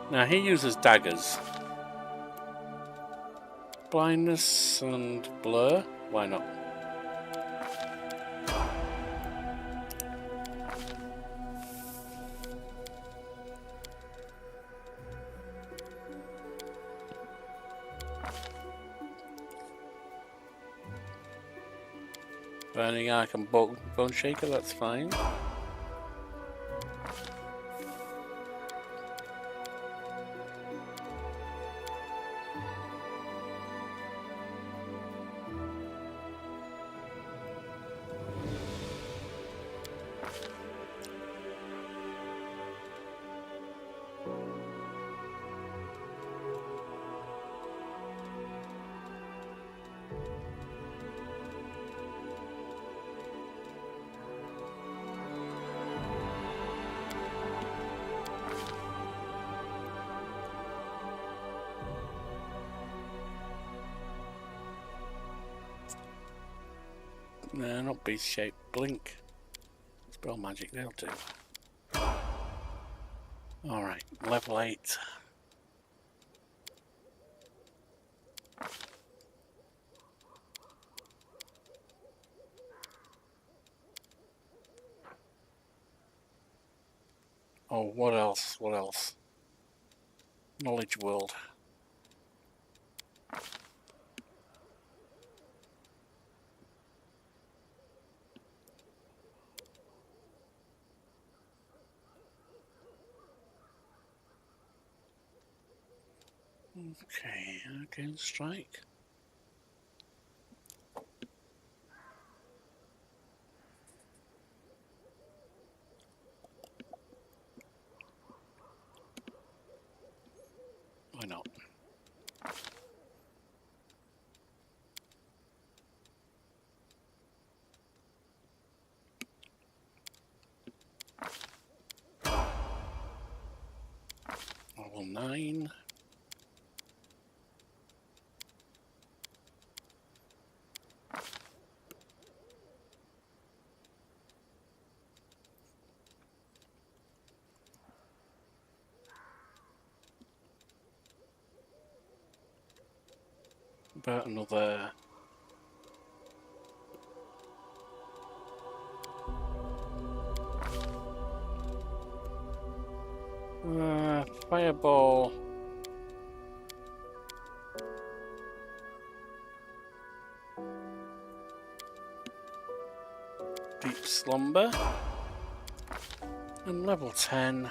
Now he uses daggers. Blindness and blur? Why not? Burning Arc and Bone Shaker, that's fine. No, not beast shape. Blink. Spell magic, they'll do. Alright, level 8. Oh, what else? What else? Knowledge world. Okay, again strike. Why not? Level 9. About another Fireball. Deep slumber. And level 10.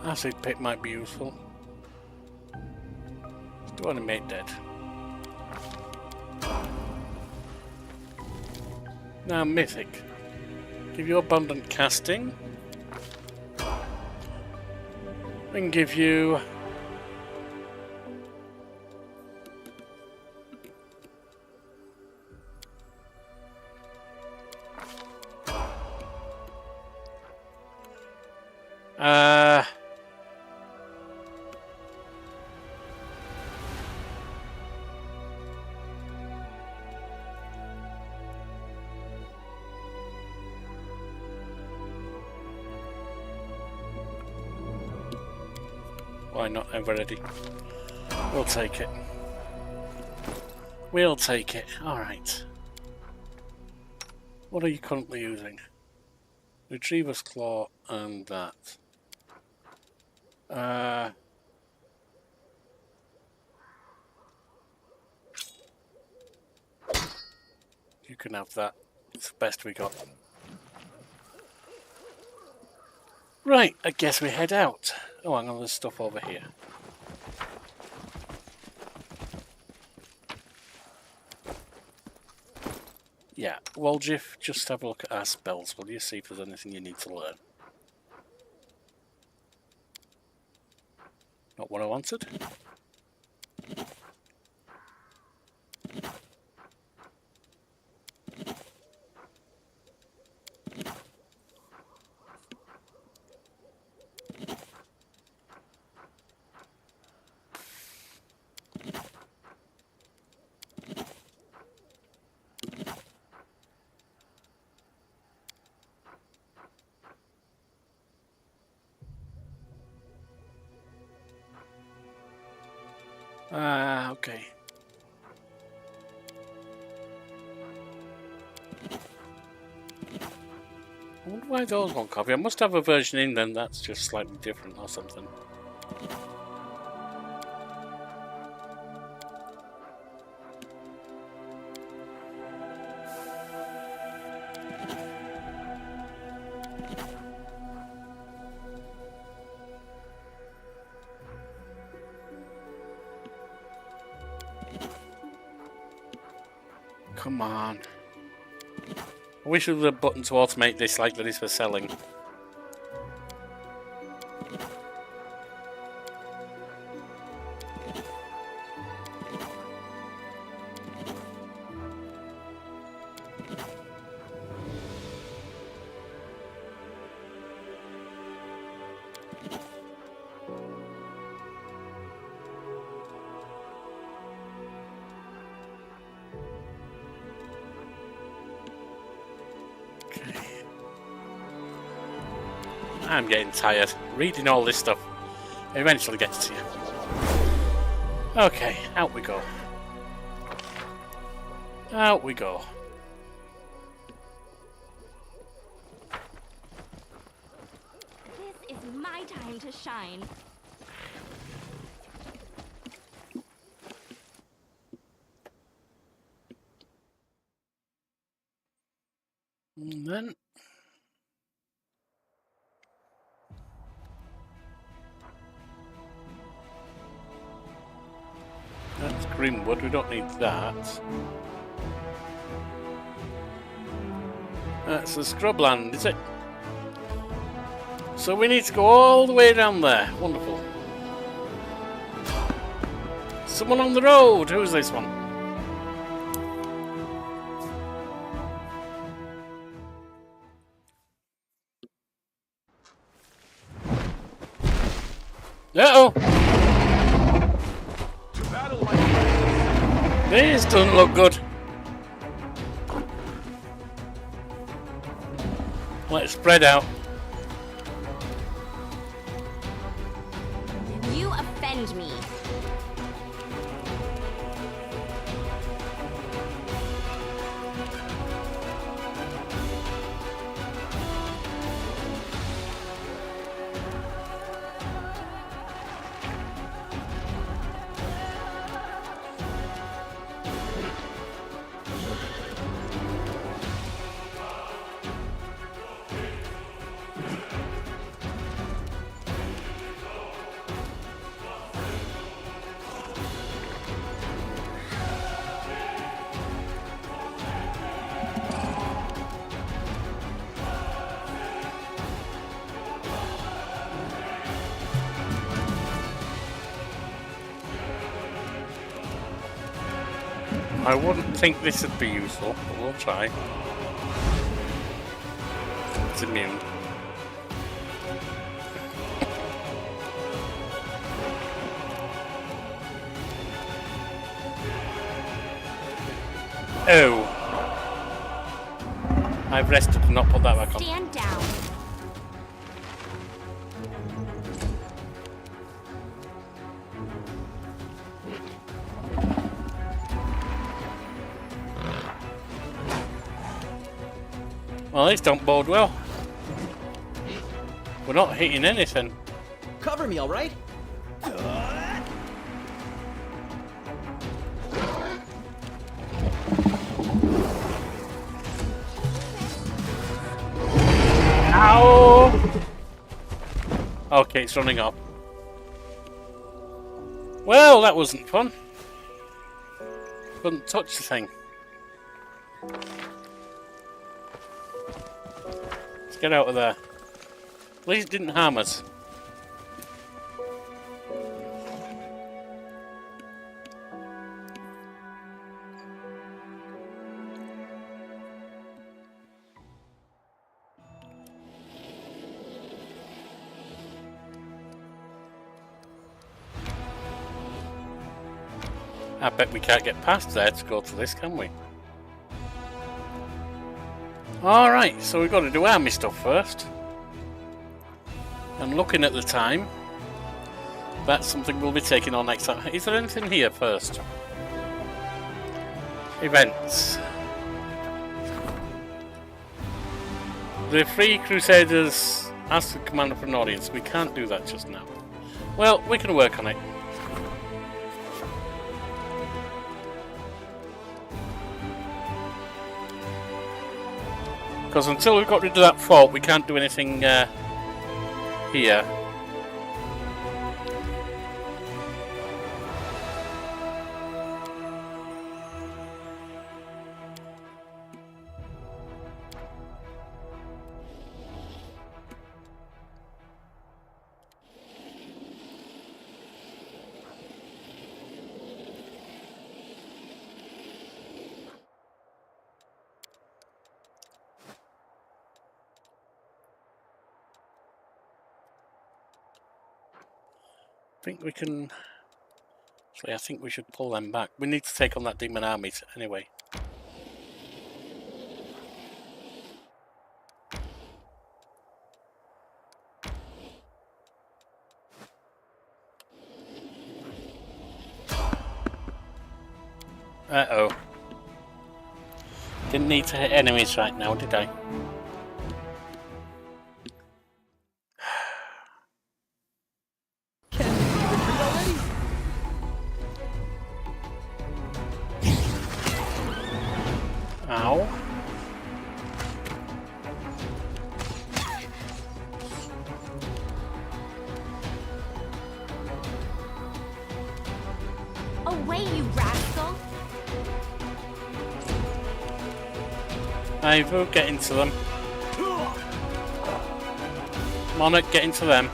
Acid pick might be useful. Do animate dead. Now mythic. Give you abundant casting. And give you why not? I've already. We'll take it. We'll take it. Alright. What are you currently using? Retriever's Claw and that. You can have that. It's the best we got. Right, I guess we head out. Oh, hang on, there's stuff over here. Yeah, Woljif, just have a look at our spells, will you? See if there's anything you need to learn. Not what I wanted. Okay. I wonder why those won't copy. I must have a version in then that's just slightly different or something. Come on. I wish there was a button to automate this like there is for selling. I'm getting tired. Reading all this stuff eventually gets to you. Okay, out we go. Out we go. This is my time to shine. And then that's Greenwood, we don't need that. That's the scrubland, is it? So we need to go all the way down there. Wonderful. Someone on the road! Who's this one? Uh-oh! This doesn't look good. Let's spread out. You offend me. I wouldn't think this would be useful, but we'll try. It's immune. Oh. I've rested to not put that back on. Stand down. Well, these don't bode well. We're not hitting anything. Cover me, all right? Ow! Okay, it's running off. Well, that wasn't fun. Couldn't touch the thing. Let's get out of there. At least it didn't harm us. I bet we can't get past there to go to this, can we? Alright, so we've got to do army stuff first. And looking at the time, that's something we'll be taking on next time. Is there anything here first? Events. The Free Crusaders ask the commander for an audience. We can't do that just now. Well, we can work on it. Because until we've got rid of that fort, we can't do anything here. I think we can... Actually, I think we should pull them back. We need to take on that demon army anyway. Uh-oh. Didn't need to hit enemies right now, did I? Ow. Away, you rascal! I will get into them. Monarch, get into them.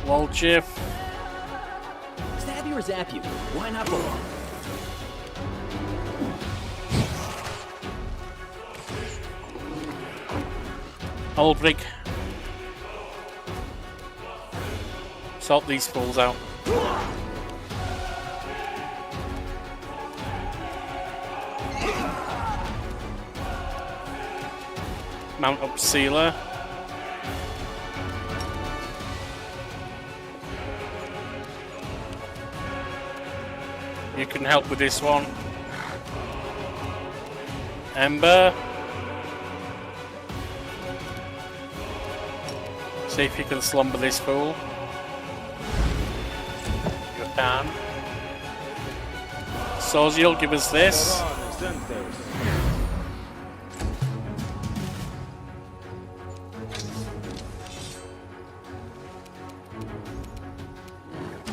Waljiff. Stab you or zap you? Why not both? Aldrich. Sort these fools out. Mount up Sealer. You can help with this one. Ember. See if you can slumber this fool. You can. Soziel, give us this.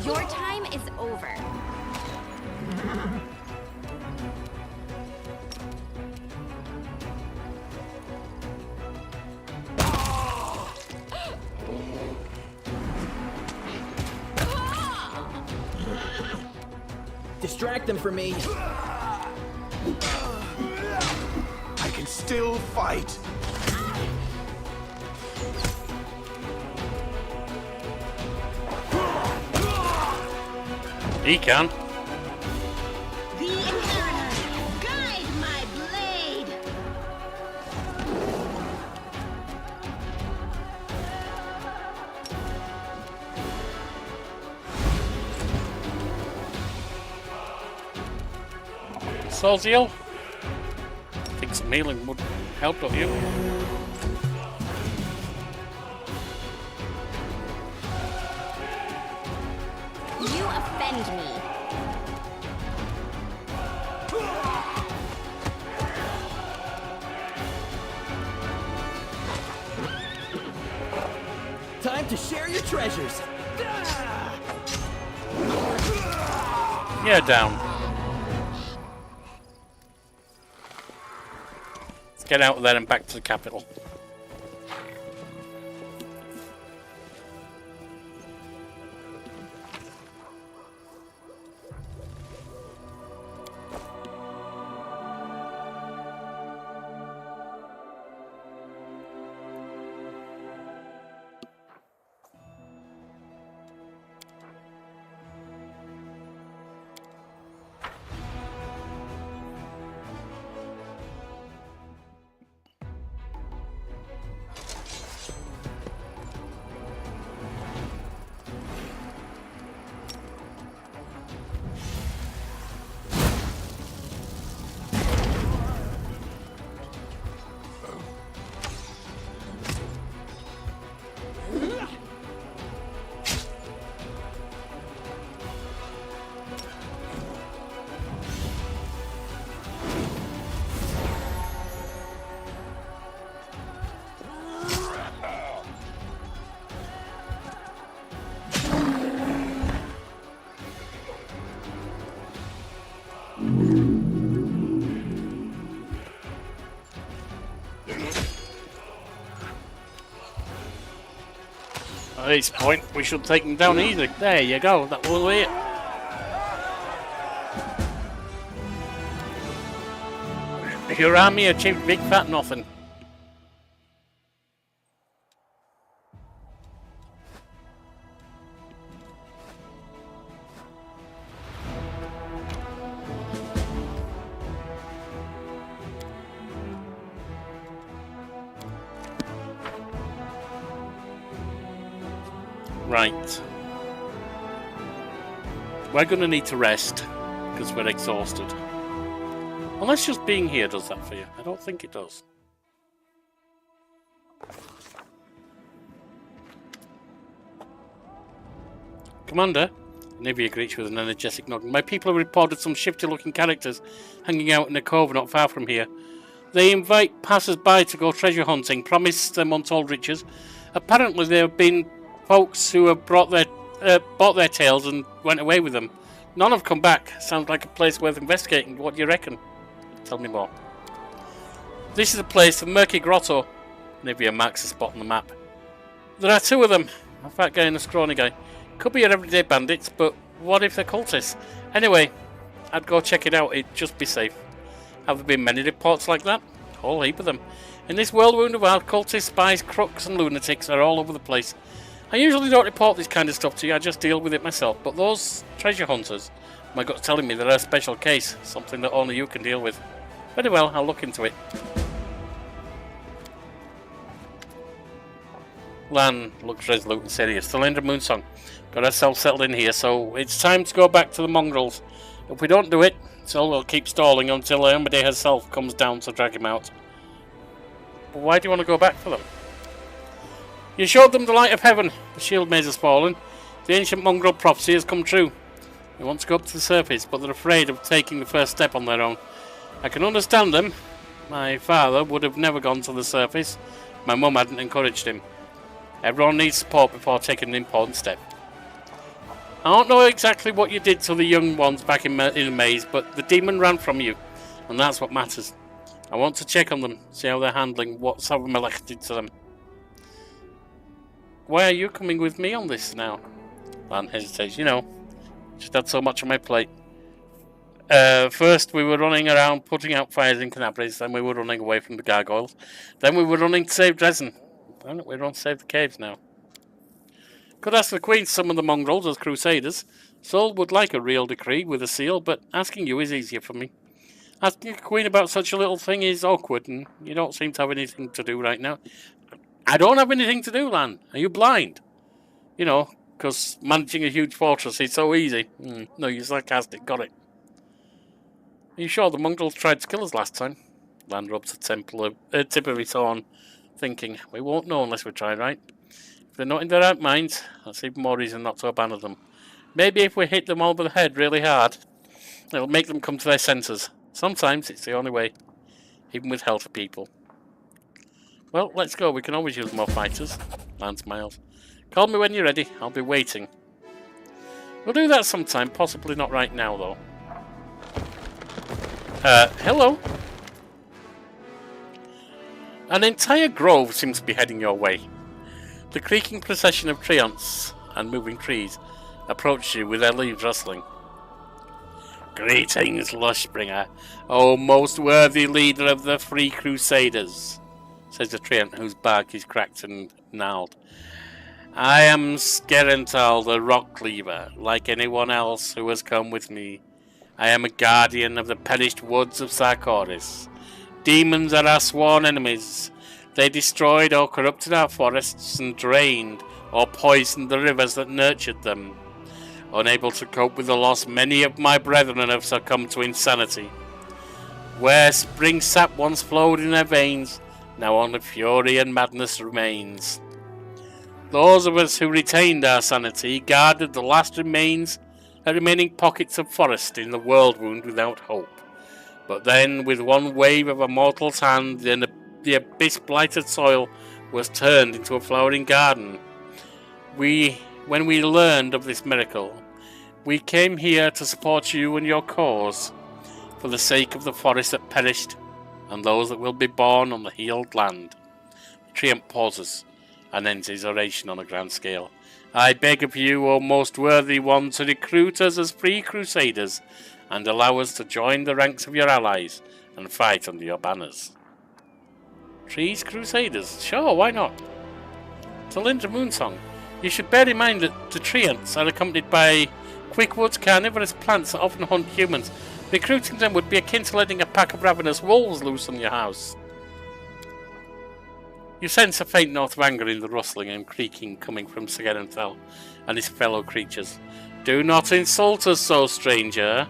Your time is over. Distract them from me. I can still fight. He can. The Inheritor, guide my blade. Solziel? I think some healing would help, don't you? You offend me. Time to share your treasures. Yeah, down. Let's get out of there and back to the capital. At this point, we should take them down easy. There you go, that will be it. Your army achieved big fat nothing. Right. We're going to need to rest because we're exhausted. Unless just being here does that for you. I don't think it does. Commander, Nivea greets you with an energetic nod. My people have reported some shifty-looking characters hanging out in a cove not far from here. They invite passers-by to go treasure hunting, promise them untold riches. Apparently there have been folks who have bought their tales and went away with them. None have come back. Sounds like a place worth investigating. What do you reckon? Tell me more. This is a place, the Murky Grotto. Nivea marks a spot on the map. There are two of them. A fat guy and a scrawny guy. Could be your everyday bandits, but what if they're cultists? Anyway, I'd go check it out. It'd just be safe. Have there been many reports like that? A whole heap of them. In this whirlwind of our cultists, spies, crooks and lunatics are all over the place. I usually don't report this kind of stuff to you, I just deal with it myself. But those treasure hunters, my gut's telling me they're a special case. Something that only you can deal with. Very well, I'll look into it. Lan looks resolute and serious. Thalindra Moonsong. Got ourselves settled in here, so it's time to go back to the mongrels. If we don't do it, so we'll keep stalling until Amade herself comes down to drag him out. But why do you want to go back for them? You showed them the light of heaven. The shield maze has fallen. The ancient mongrel prophecy has come true. They want to go up to the surface, but they're afraid of taking the first step on their own. I can understand them. My father would have never gone to the surface. My mum hadn't encouraged him. Everyone needs support before taking an important step. I don't know exactly what you did to the young ones back in the maze, but the demon ran from you, and that's what matters. I want to check on them, see how they're handling what Sabamelech did to them. Why are you coming with me on this now? Lan hesitates. You know, just had so much on my plate. First, we were running around putting out fires in Canabris, then we were running away from the gargoyles, then we were running to save Dresden. And we're on to save the caves now. Could ask the Queen to summon the mongrels as crusaders. Sol would like a real decree with a seal, but asking you is easier for me. Asking the Queen about such a little thing is awkward, and you don't seem to have anything to do right now. I don't have anything to do, Lan. Are you blind? You know, because managing a huge fortress is so easy. No, you're sarcastic. Got it. Are you sure the mongrels tried to kill us last time? Lan rubs the tip of his horn, thinking, we won't know unless we try, right? If they're not in their right minds, that's even more reason not to abandon them. Maybe if we hit them over the head really hard, it'll make them come to their senses. Sometimes it's the only way, even with healthy people. Well, let's go. We can always use more fighters. Lan smiles. Call me when you're ready. I'll be waiting. We'll do that sometime, possibly not right now, though. Hello? An entire grove seems to be heading your way. The creaking procession of treants and moving trees approach you with their leaves rustling. Greetings, Lushbringer, O most worthy leader of the Free Crusaders, says the treant whose bark is cracked and gnarled. I am Skerental the Rock Cleaver, like anyone else who has come with me. I am a guardian of the perished woods of Sarkoris. Demons are our sworn enemies. They destroyed or corrupted our forests and drained or poisoned the rivers that nurtured them. Unable to cope with the loss, many of my brethren have succumbed to insanity. Where spring sap once flowed in their veins, now only fury and madness remains. Those of us who retained our sanity guarded the last remaining pockets of forest in the world wound without hope. But then, with one wave of a mortal's hand, the abyss-blighted soil was turned into a flowering garden. When we learned of this miracle, we came here to support you and your cause, for the sake of the forest that perished, and those that will be born on the healed land. The treant pauses, and ends his oration on a grand scale. I beg of you, O most worthy one, to recruit us as free crusaders, and allow us to join the ranks of your allies, and fight under your banners. Trees crusaders? Sure, why not? Thalindra Moonsong. You should bear in mind that the treants are accompanied by quickwoods, carnivorous plants that often hunt humans. Recruiting them would be akin to letting a pack of ravenous wolves loose on your house. You sense a faint note of anger in the rustling and creaking coming from Sgerenthal and his fellow creatures. Do not insult us so, stranger.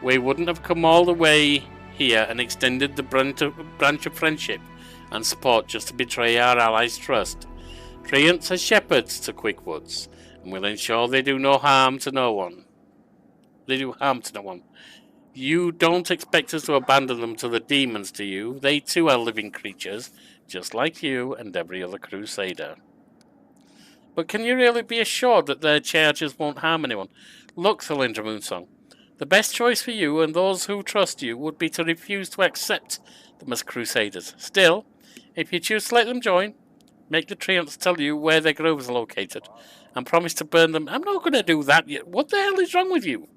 We wouldn't have come all the way here and extended the branch of friendship and support just to betray our allies' trust. Treants are shepherds to quickwoods, and will ensure they do harm to no one. You don't expect us to abandon them to the demons, do you? They too are living creatures, just like you and every other crusader. But can you really be assured that their charges won't harm anyone? Look, Thalindra Moonsong, the best choice for you and those who trust you would be to refuse to accept them as crusaders. Still, if you choose to let them join, make the treants tell you where their groves are located, and promise to burn them. I'm not going to do that yet. What the hell is wrong with you?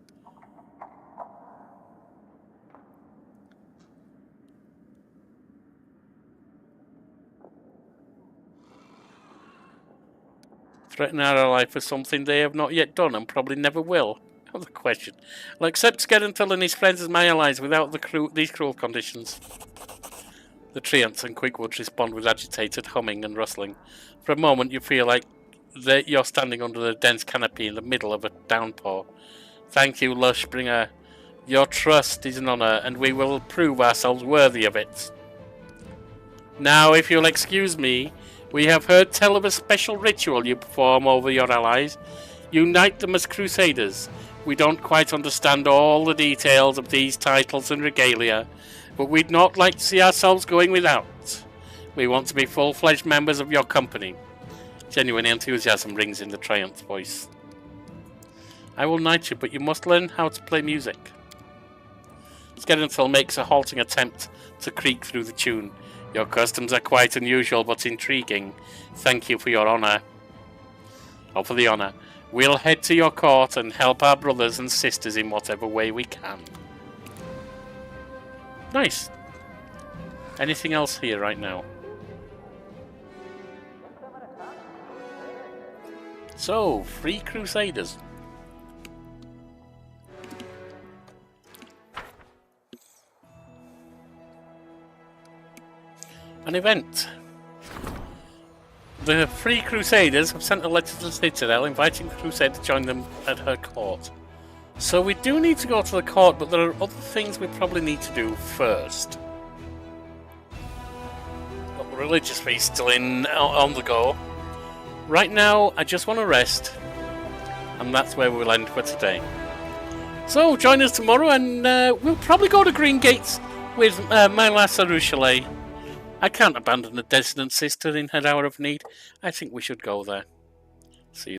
Threaten our ally for something they have not yet done and probably never will. Another question. I'll accept Skerenthal and his friends as my allies without these cruel conditions. The treants and quickwoods respond with agitated humming and rustling. For a moment you feel like you're standing under a dense canopy in the middle of a downpour. Thank you, Lushbringer. Your trust is an honour, and we will prove ourselves worthy of it. Now, if you'll excuse me, we have heard tell of a special ritual you perform over your allies. Unite them as crusaders. We don't quite understand all the details of these titles and regalia, but we'd not like to see ourselves going without. We want to be full-fledged members of your company. Genuine enthusiasm rings in the treant's voice. I will knight you, but you must learn how to play music. Skerenthal makes a halting attempt to creak through the tune. Your customs are quite unusual but intriguing. Thank you for your honour. Or for the honour. We'll head to your court and help our brothers and sisters in whatever way we can. Nice. Anything else here right now? So, 3 Crusaders. An event. The 3 Crusaders have sent a letter to the Citadel inviting the Crusade to join them at her court. So we do need to go to the court, but there are other things we probably need to do first. Got the religious feast still on the go. Right now, I just want to rest, and that's where we'll end for today. So join us tomorrow, and we'll probably go to Greengates with my lass Arueshalae. I can't abandon a dissident sister in her hour of need. I think we should go there.